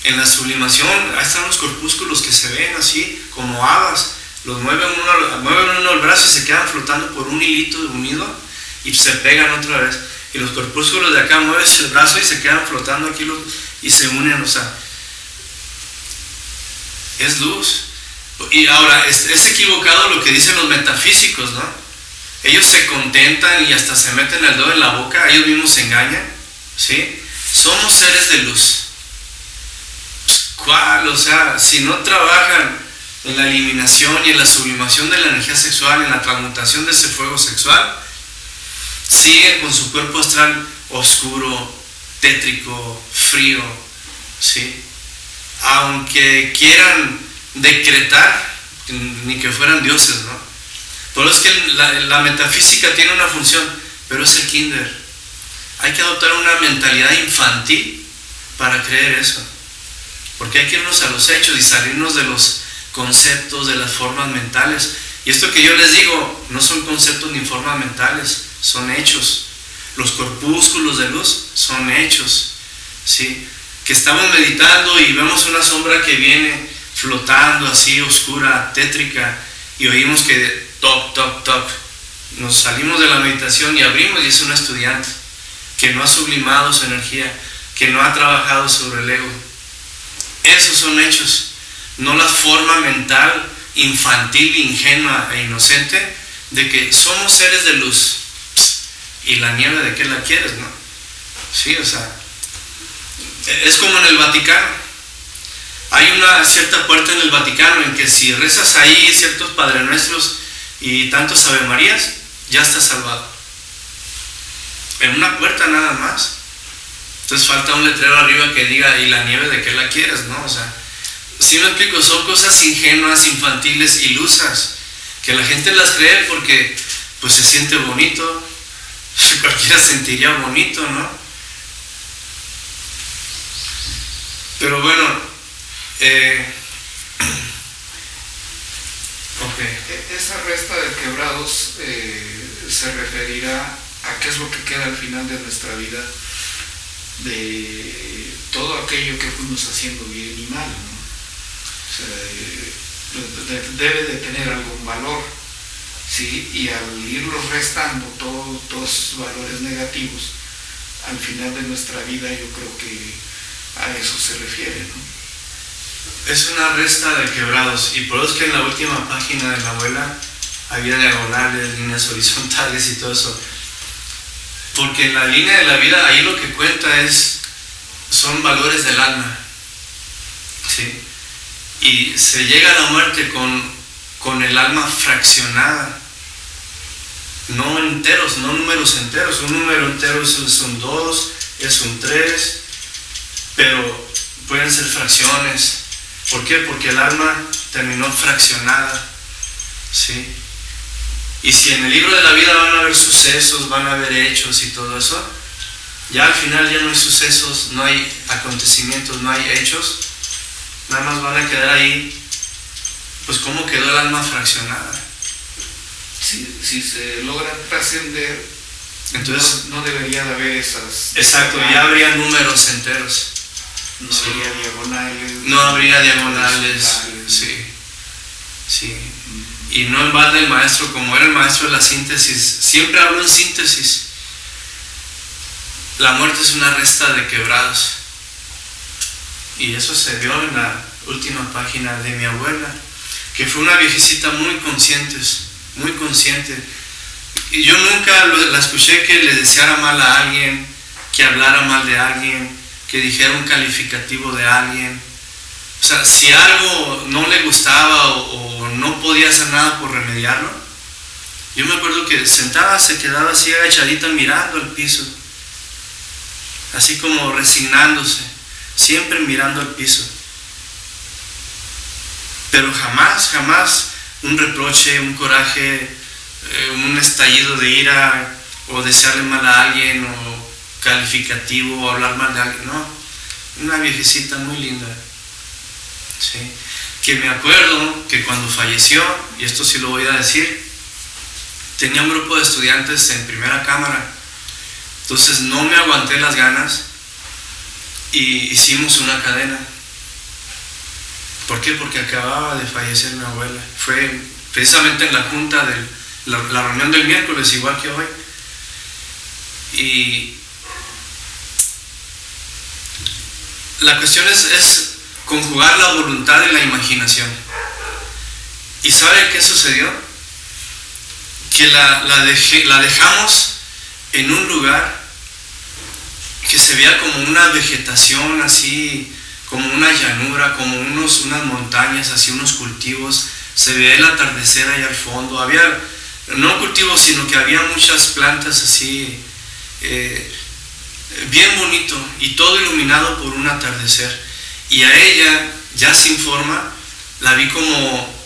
En la sublimación, ahí están los corpúsculos que se ven así, como habas, los mueven uno el brazo y se quedan flotando por un hilito unido y se pegan otra vez. Y los corpúsculos de acá mueves el brazo y se quedan flotando aquí y se unen, o sea, es luz. Y ahora, es equivocado lo que dicen los metafísicos, ¿no? Ellos se contentan y hasta se meten el dedo en la boca, ellos mismos se engañan, ¿sí? Somos seres de luz. ¿Cuál? O sea, si no trabajan en la eliminación y en la sublimación de la energía sexual, en la transmutación de ese fuego sexual, siguen con su cuerpo astral oscuro, tétrico, frío, ¿sí? Aunque quieran decretar, ni que fueran dioses, ¿no? Pero es que la metafísica tiene una función, pero es el kinder. Hay que adoptar una mentalidad infantil para creer eso. Porque hay que irnos a los hechos y salirnos de los conceptos, de las formas mentales. Y esto que yo les digo, no son conceptos ni formas mentales, son hechos. Los corpúsculos de luz son hechos, ¿sí? Que estamos meditando y vemos una sombra que viene flotando así, oscura, tétrica, y oímos que toc, toc, toc. Nos salimos de la meditación y abrimos y es un estudiante que no ha sublimado su energía, que no ha trabajado sobre el ego. Esos son hechos, no la forma mental infantil, ingenua e inocente de que somos seres de luz. ¿Y la nieve de qué la quieres, no? Sí, o sea, es como en el Vaticano. Hay una cierta puerta en el Vaticano en que si rezas ahí ciertos Padre Nuestros y tantos Ave Marías, ya estás salvado. En una puerta nada más. Entonces falta un letrero arriba que diga, ¿y la nieve de qué la quieres? ¿No? O sea, si me explico, son cosas ingenuas, infantiles, ilusas, que la gente las cree porque pues se siente bonito. Cualquiera sentiría bonito, ¿no? Pero bueno, esa resta de quebrados se referirá a qué es lo que queda al final de nuestra vida, de todo aquello que fuimos haciendo bien y mal, ¿no? O sea, debe de tener algún valor, ¿sí? Y al irlos restando todos esos valores negativos, al final de nuestra vida yo creo que a eso se refiere, ¿no? Es una resta de quebrados, y por eso es que en la última página de la abuela había diagonales, líneas horizontales y todo eso. Porque en la línea de la vida, ahí lo que cuenta son valores del alma, ¿sí? Y se llega a la muerte con el alma fraccionada, no enteros, no números enteros. Un número entero es un 2, es un 3, pero pueden ser fracciones. ¿Por qué? Porque el alma terminó fraccionada, ¿sí? Y si en el libro de la vida van a haber sucesos, van a haber hechos y todo eso, ya al final ya no hay sucesos, no hay acontecimientos, no hay hechos, nada más van a quedar ahí, pues cómo quedó el alma fraccionada. Si se logra trascender, entonces no debería de haber esas... Exacto, ya habría números enteros. No habría diagonales. No habría diagonales, sí. Sí. Y no en balde el maestro, como era el maestro de la síntesis, siempre hablo en síntesis. La muerte es una resta de quebrados. Y eso se vio en la última página de mi abuela, que fue una viejecita muy consciente. Y yo nunca la escuché que le deseara mal a alguien, que hablara mal de alguien, que dijera un calificativo de alguien. O sea, si algo no le gustaba o no podía hacer nada por remediarlo, yo me acuerdo que sentada se quedaba así agachadita mirando el piso, así como resignándose, siempre mirando al piso. pero jamás un reproche, un coraje, un estallido de ira, o desearle mal a alguien, o calificativo, o hablar mal de alguien. No, una viejecita muy linda, ¿sí? Que me acuerdo que cuando falleció, y esto sí lo voy a decir, tenía un grupo de estudiantes en primera cámara, entonces no me aguanté las ganas y hicimos una cadena. ¿Por qué? Porque acababa de fallecer mi abuela. Fue precisamente en la junta de la reunión del miércoles, igual que hoy. Y la cuestión es conjugar la voluntad y la imaginación. ¿Y sabe qué sucedió? Que la dejamos en un lugar que se veía como una vegetación así, como una llanura, como unas montañas, así unos cultivos. Se veía el atardecer ahí al fondo. Había, no cultivos, sino que había muchas plantas así, bien bonito, y todo iluminado por un atardecer. Y a ella, ya sin forma, la vi como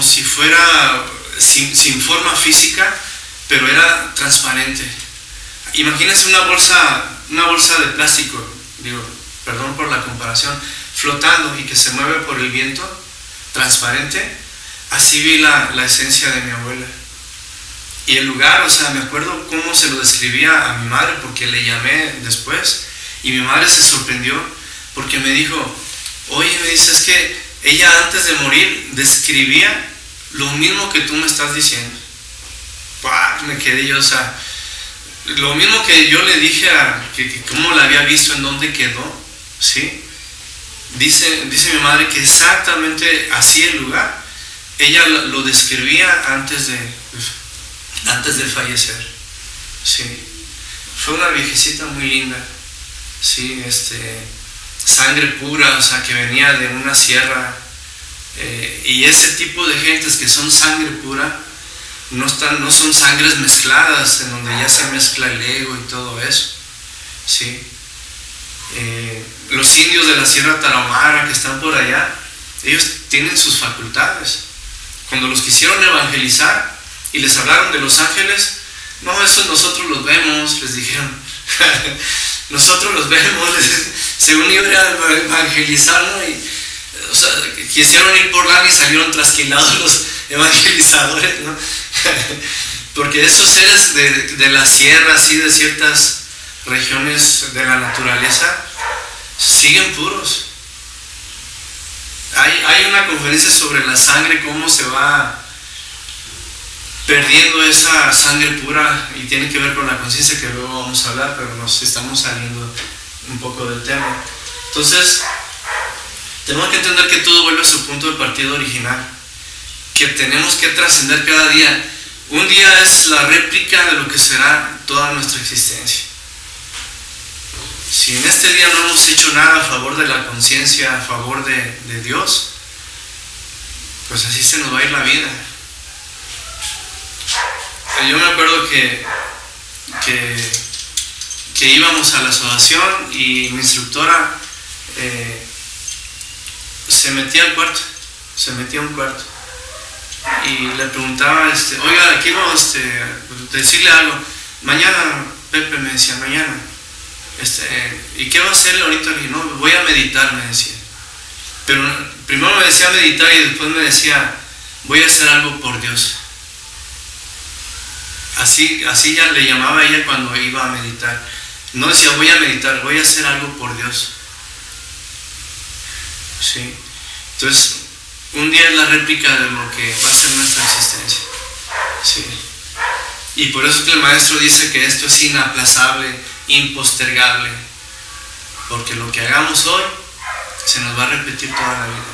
si fuera sin forma física, pero era transparente. Imagínense una bolsa de plástico, digo, perdón por la comparación, flotando y que se mueve por el viento, transparente. Así vi la esencia de mi abuela. Y el lugar, o sea, me acuerdo cómo se lo describía a mi madre, porque le llamé después, y mi madre se sorprendió porque me dijo, oye, me dice, es que ella antes de morir describía lo mismo que tú me estás diciendo. ¡Pah! Me quedé yo, o sea, lo mismo que yo le dije que cómo la había visto, en dónde quedó, ¿sí? Dice mi madre que exactamente así el lugar, ella lo describía antes de fallecer, ¿sí? Fue una viejecita muy linda, ¿sí? Sangre pura, o sea, que venía de una sierra, y ese tipo de gentes que son sangre pura, no son sangres mezcladas, en donde ya se mezcla el ego y todo eso, ¿sí? Los indios de la Sierra Tarahumara que están por allá, ellos tienen sus facultades. Cuando los quisieron evangelizar y les hablaron de los ángeles, no, eso nosotros los vemos, les dijeron. Nosotros los vemos, según iban a evangelizar, ¿no? Y, o sea, quisieron ir por lana y salieron trasquilados los evangelizadores, ¿no? Porque esos seres de la sierra, así, de ciertas regiones de la naturaleza, siguen puros. Hay una conferencia sobre la sangre, cómo se va perdiendo esa sangre pura, y tiene que ver con la conciencia, que luego vamos a hablar, pero nos estamos saliendo un poco del tema. Entonces, tenemos que entender que todo vuelve a su punto de partida original, que tenemos que trascender cada día. Un día es la réplica de lo que será toda nuestra existencia. Si en este día no hemos hecho nada a favor de la conciencia, a favor de Dios, pues así se nos va a ir la vida. Yo me acuerdo que íbamos a la asociación y mi instructora se metía a un cuarto y le preguntaba, oiga, quiero decirle algo. Mañana, Pepe me decía, mañana, ¿y qué va a hacer ahorita? Le dije, no, voy a meditar, me decía. Pero primero me decía meditar y después me decía, voy a hacer algo por Dios. Así ya le llamaba a ella cuando iba a meditar. No decía voy a meditar, voy a hacer algo por Dios. ¿Sí? Entonces, un día es la réplica de lo que va a ser nuestra existencia. ¿Sí? Y por eso que el maestro dice que esto es inaplazable, impostergable. Porque lo que hagamos hoy se nos va a repetir toda la vida.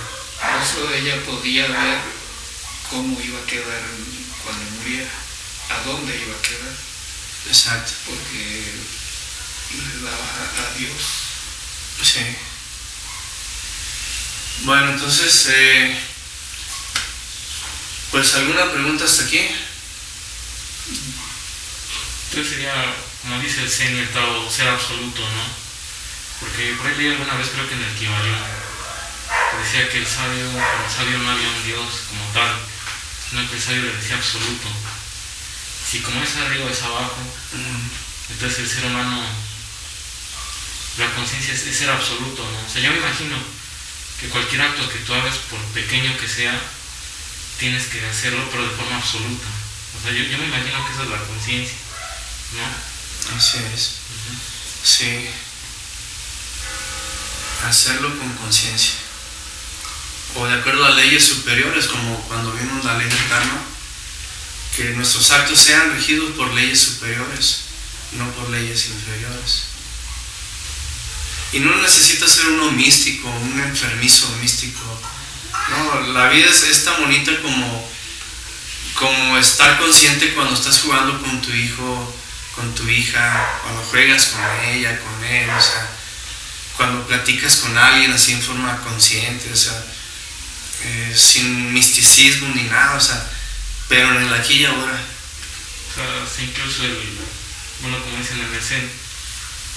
Por eso ella podía ver cómo iba a quedar cuando muriera, a dónde iba a quedar. Exacto. Porque le daba a Dios. Sí. Bueno, entonces, pues alguna pregunta hasta aquí. Entonces sería, como dice el Zen y el Tao, ser absoluto, ¿no? Porque por ahí leí alguna vez, creo que en el Kybalión, decía que el sabio no había un Dios como tal, sino que el sabio le decía absoluto. Si como es arriba es abajo, entonces el ser humano, la conciencia es ser absoluto, ¿no? O sea, yo me imagino que cualquier acto que tú hagas, por pequeño que sea, tienes que hacerlo, pero de forma absoluta. O sea, yo me imagino que esa es la conciencia, ¿no? Así es. Sí. Hacerlo con conciencia. O de acuerdo a leyes superiores, como cuando vimos la ley del karma, que nuestros actos sean regidos por leyes superiores, no por leyes inferiores. Y no necesita ser uno místico, un enfermizo místico. No, la vida es tan bonita como estar consciente cuando estás jugando con tu hijo, con tu hija, cuando juegas con ella, con él, o sea, cuando platicas con alguien así en forma consciente, o sea, sin misticismo ni nada, o sea, pero en el aquí y ahora. O sea, incluso como dicen en el Zen,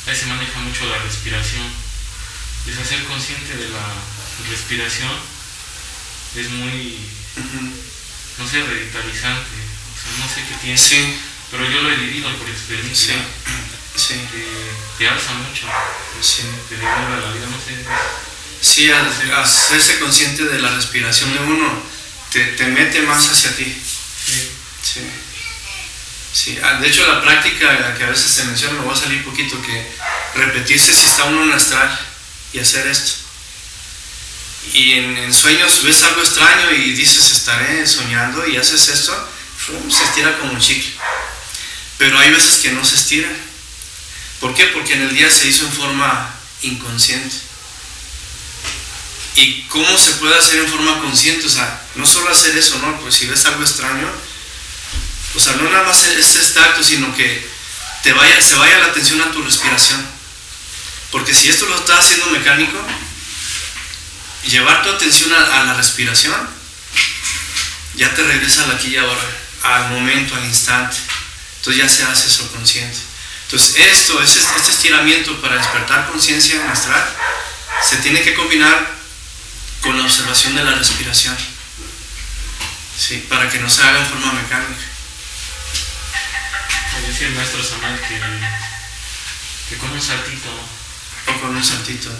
ahí se maneja mucho la respiración. Es hacer consciente de la respiración, es muy, no sé, revitalizante, o sea, no sé qué tiene, sí, pero yo lo he vivido por experiencia. Sí. Te alza mucho, sí, te devuelve a la vida, no sé. Sí, hacerse consciente de la respiración de uno te mete más hacia ti. Sí. De hecho, la práctica que a veces se menciona, me voy a salir poquito, que repetirse si está uno en astral y hacer esto. Y en sueños ves algo extraño y dices, estaré soñando, y haces esto, se estira como un chicle. Pero hay veces que no se estira. ¿Por qué? Porque en el día se hizo en forma inconsciente. ¿Y cómo se puede hacer en forma consciente? O sea, no solo hacer eso, ¿no? Pues si ves algo extraño, o sea, no nada más es este acto, sino que se vaya la atención a tu respiración. Porque si esto lo estás haciendo mecánico, llevar tu atención a la respiración, ya te regresa al aquí y ahora, al momento, al instante. Entonces ya se hace eso consciente. Entonces este estiramiento para despertar conciencia en astral se tiene que combinar con la observación de la respiración, ¿sí? Para que no se haga en forma mecánica. Decía el maestro Samal que con un saltito, ¿no? O con un saltito.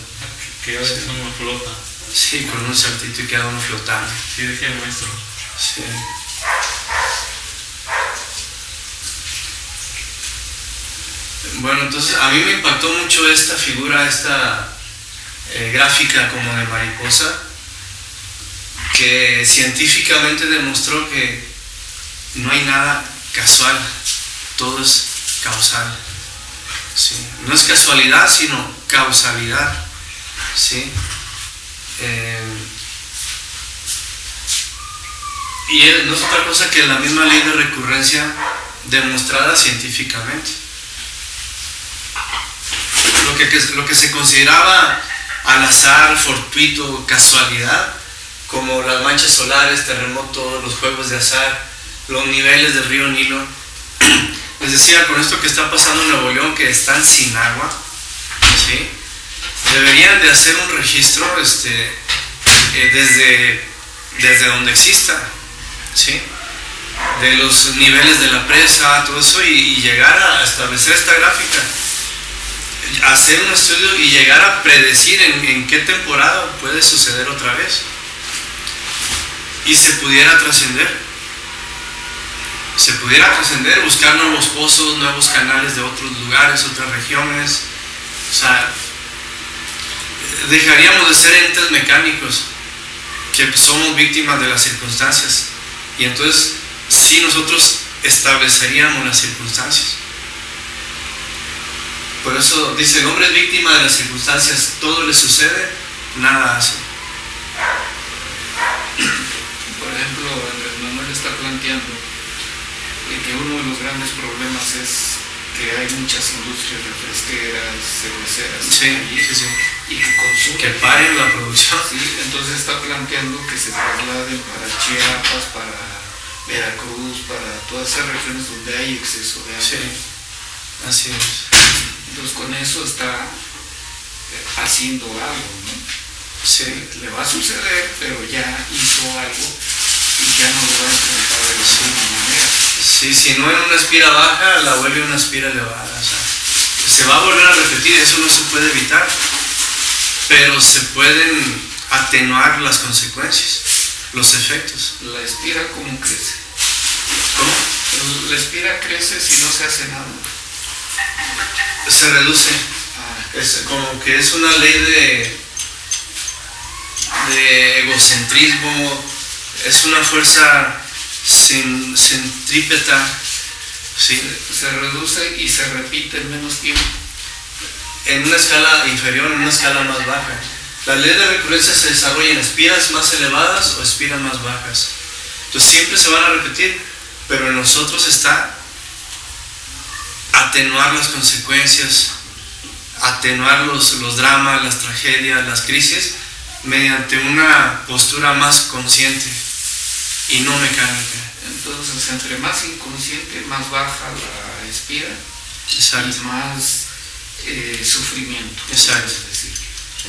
Que a veces uno flota. Sí, con un saltito y queda uno flotando. Sí, decía el maestro. Sí. Bueno, entonces a mí me impactó mucho esta figura, esta gráfica como de mariposa, que científicamente demostró que no hay nada casual, todo es causal. ¿Sí? No es casualidad, sino causalidad. ¿Sí? Y no es otra cosa que la misma ley de recurrencia demostrada científicamente. Lo que se consideraba al azar, fortuito, casualidad, como las manchas solares, terremotos, los juegos de azar, los niveles del río Nilo. Les decía, con esto que está pasando en Nuevo León, que están sin agua, ¿sí? Deberían de hacer un registro desde donde exista, ¿sí? De los niveles de la presa, todo eso, y llegar a establecer esta gráfica, hacer un estudio y llegar a predecir en qué temporada puede suceder otra vez y se pudiera trascender, buscar nuevos pozos, nuevos canales de otros lugares, otras regiones. O sea, dejaríamos de ser entes mecánicos que somos víctimas de las circunstancias, y entonces sí nosotros estableceríamos las circunstancias. Por eso dice, el hombre es víctima de las circunstancias, todo le sucede, nada hace. Por ejemplo, Andrés Manuel está planteando que uno de los grandes problemas es que hay muchas industrias refresqueras, cerveceras, sí. Y que consumen, que paren la producción. Sí, entonces está planteando que se trasladen para Chiapas, para Veracruz, para todas esas regiones donde hay exceso de agua. Sí, así es. Entonces con eso está haciendo algo, ¿no? Sí. Le va a suceder, pero ya hizo algo y ya no lo va a enfrentar de la misma manera. Sí, si no en una espira baja, la vuelve una espira elevada. O sea, se va a volver a repetir, eso no se puede evitar, pero se pueden atenuar las consecuencias, los efectos. La espira, ¿cómo crece? ¿Cómo? La espira crece si no se hace nada. Se reduce. Es como que es una ley de egocentrismo, es una fuerza centrípeta, ¿sí? Se reduce y se repite en menos tiempo. En una escala inferior, en una escala más baja. La ley de recurrencia se desarrolla en espiras más elevadas o espiras más bajas. Entonces siempre se van a repetir, pero en nosotros está atenuar las consecuencias, atenuar los dramas, las tragedias, las crisis, mediante una postura más consciente y no mecánica. Entonces, entre más inconsciente, más baja la espira. Exacto. Y más sufrimiento. Exacto. Es decir,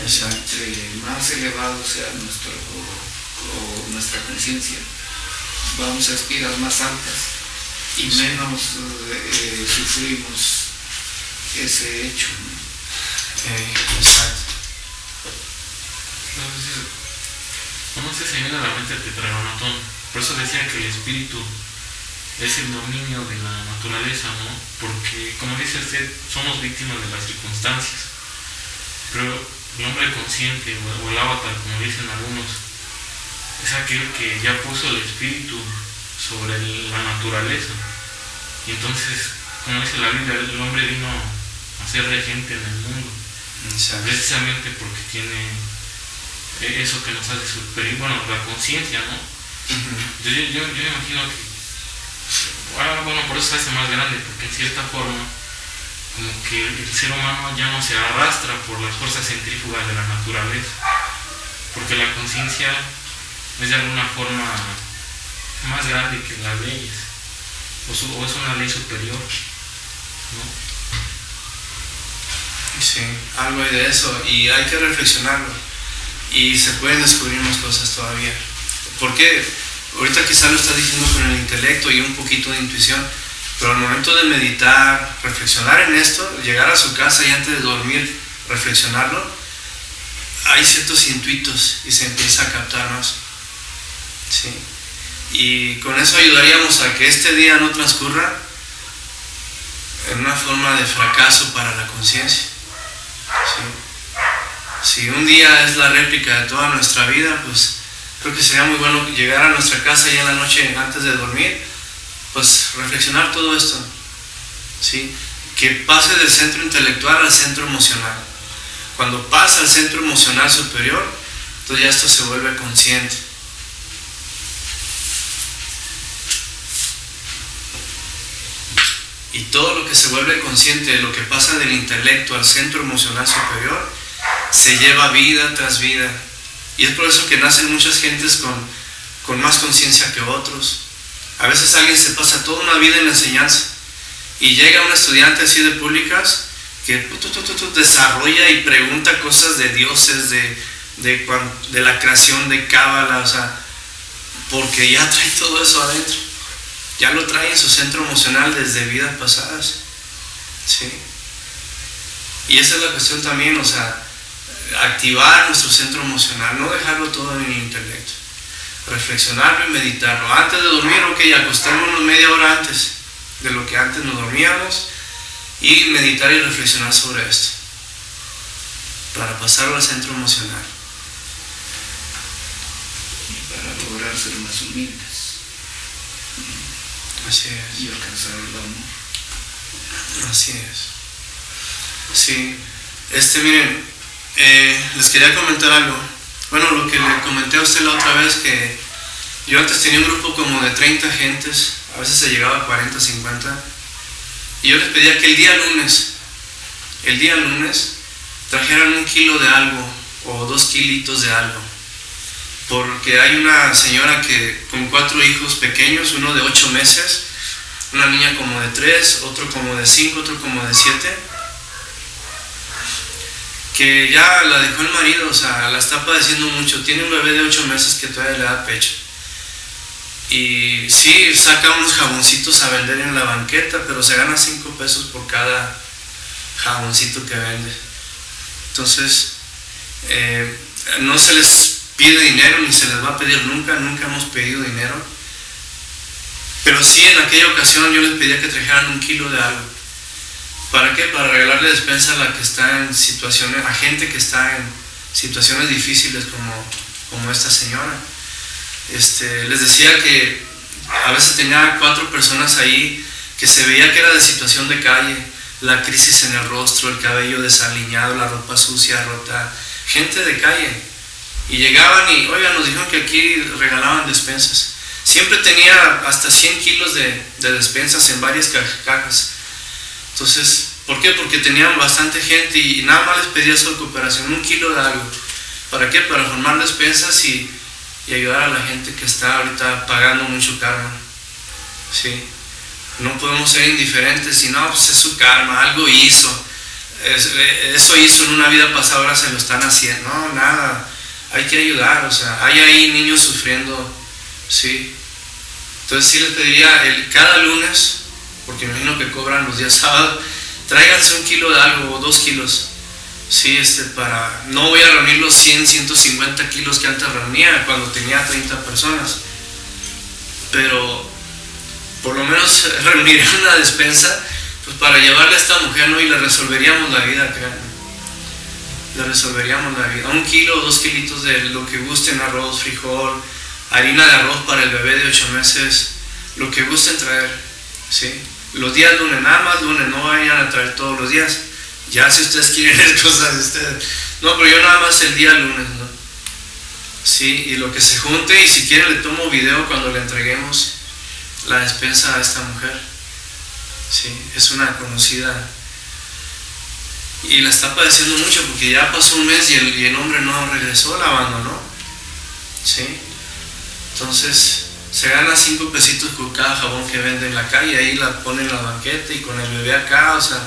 Exacto. entre más elevado sea nuestra conciencia, vamos a espiras más altas y menos sufrimos ese hecho. Exacto. No sé si me viene a la mente el Tetragrammatón. Por eso decía que el espíritu es el dominio de la naturaleza, ¿no? Porque, como dice usted, somos víctimas de las circunstancias. Pero el hombre consciente, o el avatar, como dicen algunos, es aquel que ya puso el espíritu sobre la naturaleza. Y entonces, como dice la Biblia, el hombre vino a ser regente en el mundo. Exacto. Precisamente porque tiene eso que nos hace superior, bueno, la conciencia, ¿no? Yo me imagino que, bueno, por eso se hace más grande, porque en cierta forma, como que el ser humano ya no se arrastra por las fuerzas centrífugas de la naturaleza, porque la conciencia es de alguna forma más grande que las leyes, o es una ley superior, ¿no? Sí, algo hay de eso, y hay que reflexionarlo. Y se pueden descubrir más cosas todavía. Porque ahorita quizá lo estás diciendo con el intelecto y un poquito de intuición, pero al momento de meditar, reflexionar en esto, llegar a su casa y antes de dormir, reflexionarlo, hay ciertos intuitos y se empieza a captar más. Sí. Y con eso ayudaríamos a que este día no transcurra en una forma de fracaso para la conciencia. Sí. Si un día es la réplica de toda nuestra vida, pues creo que sería muy bueno llegar a nuestra casa ya en la noche antes de dormir, pues reflexionar todo esto, ¿sí? Que pase del centro intelectual al centro emocional. Cuando pasa al centro emocional superior, entonces ya esto se vuelve consciente. Y todo lo que se vuelve consciente de lo que pasa del intelecto al centro emocional superior, se lleva vida tras vida. Y es por eso que nacen muchas gentes con más conciencia que otros. A veces alguien se pasa toda una vida en la enseñanza y llega un estudiante así de públicas que desarrolla y pregunta cosas de dioses, de la creación, de Cábala, o sea, porque ya trae todo eso adentro. Ya lo trae en su centro emocional desde vidas pasadas. ¿Sí? Y esa es la cuestión también, o sea, activar nuestro centro emocional, no dejarlo todo en el intelecto, reflexionarlo y meditarlo. Antes de dormir, acostémonos media hora antes de lo que antes nos dormíamos y meditar y reflexionar sobre esto para pasarlo al centro emocional. Y para lograr ser más humildes. Así es. Y alcanzar el amor. Así es. Sí. Miren, les quería comentar algo. Bueno, lo que le comenté a usted la otra vez, que yo antes tenía un grupo como de 30 gentes, a veces se llegaba a 40, 50, y yo les pedía que el día lunes, trajeran 1 kilo de algo, o 2 kilitos de algo, porque hay una señora que con 4 hijos pequeños, uno de 8 meses, una niña como de 3, otro como de 5, otro como de 7, que ya la dejó el marido, o sea, la está padeciendo mucho. Tiene un bebé de 8 meses que todavía le da pecho. Y sí, saca unos jaboncitos a vender en la banqueta, pero se gana 5 pesos por cada jaboncito que vende. Entonces, no se les pide dinero ni se les va a pedir nunca hemos pedido dinero. Pero sí, en aquella ocasión yo les pedía que trajeran 1 kilo de algo. ¿Para qué? Para regalarle despensa a la que está en situaciones, a gente que está en situaciones difíciles como esta señora. Les decía que a veces tenía 4 personas ahí que se veía que era de situación de calle, la crisis en el rostro, el cabello desaliñado, la ropa sucia, rota, gente de calle. Y llegaban y, oigan, nos dijeron que aquí regalaban despensas. Siempre tenía hasta 100 kilos de despensas en varias cajas. Entonces, ¿por qué? Porque tenían bastante gente y nada más les pedía su cooperación, 1 kilo de algo. ¿Para qué? Para formar despensas y ayudar a la gente que está ahorita pagando mucho karma. ¿Sí? No podemos ser indiferentes y no, pues es su karma, algo hizo. Eso hizo en una vida pasada, ahora se lo están haciendo. No, nada, hay que ayudar, o sea, hay ahí niños sufriendo, ¿sí? Entonces sí les pediría cada lunes, porque me imagino que cobran los días sábados, tráiganse 1 kilo de algo o 2 kilos, sí, para, no voy a reunir los 100, 150 kilos que antes reunía cuando tenía 30 personas, pero por lo menos reuniría una despensa pues para llevarle a esta mujer, ¿no? Y le resolveríamos la vida, créanme. Le resolveríamos la vida. 1 kilo o 2 kilitos de lo que gusten, arroz, frijol, harina de arroz para el bebé de 8 meses, lo que gusten traer, ¿sí? Los días lunes, nada más lunes, no vayan a traer todos los días. Ya si ustedes quieren las cosas de ustedes. No, pero yo nada más el día lunes, ¿no? Sí, y lo que se junte, y si quieren le tomo video cuando le entreguemos la despensa a esta mujer. Sí, es una conocida y la está padeciendo mucho porque ya pasó un mes y el hombre no regresó, la abandonó. Sí, entonces se gana 5 pesitos por cada jabón que vende en la calle, ahí la pone en la banqueta y con el bebé acá, o sea,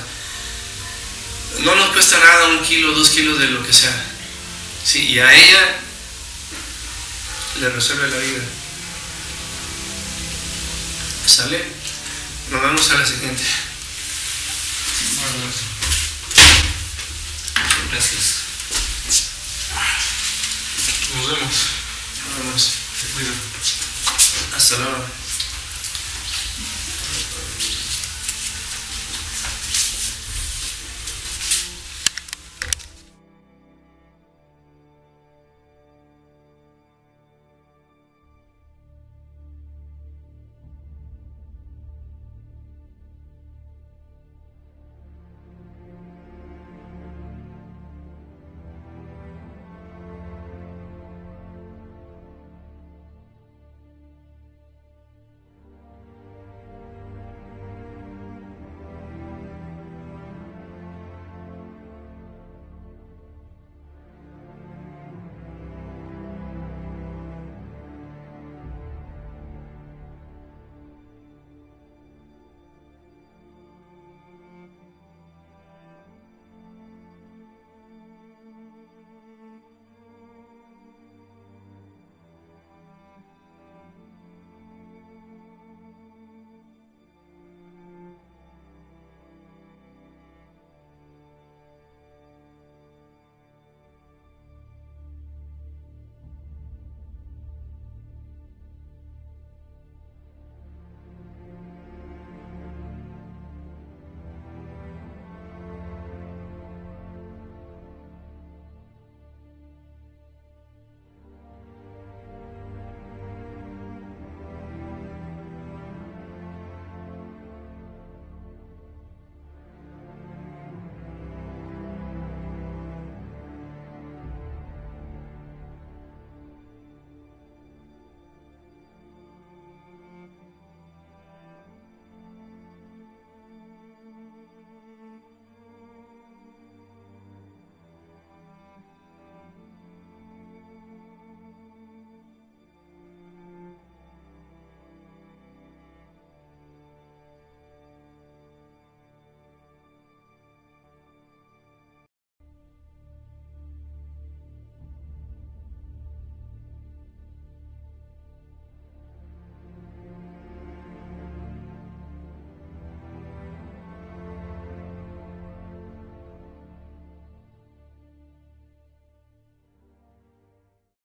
no nos cuesta nada 1 kilo, 2 kilos de lo que sea. Sí, y a ella le resuelve la vida. ¿Sale? Nos vemos a la siguiente. Gracias. Nos vemos. Nos vemos. Se cuidan. Hasta luego.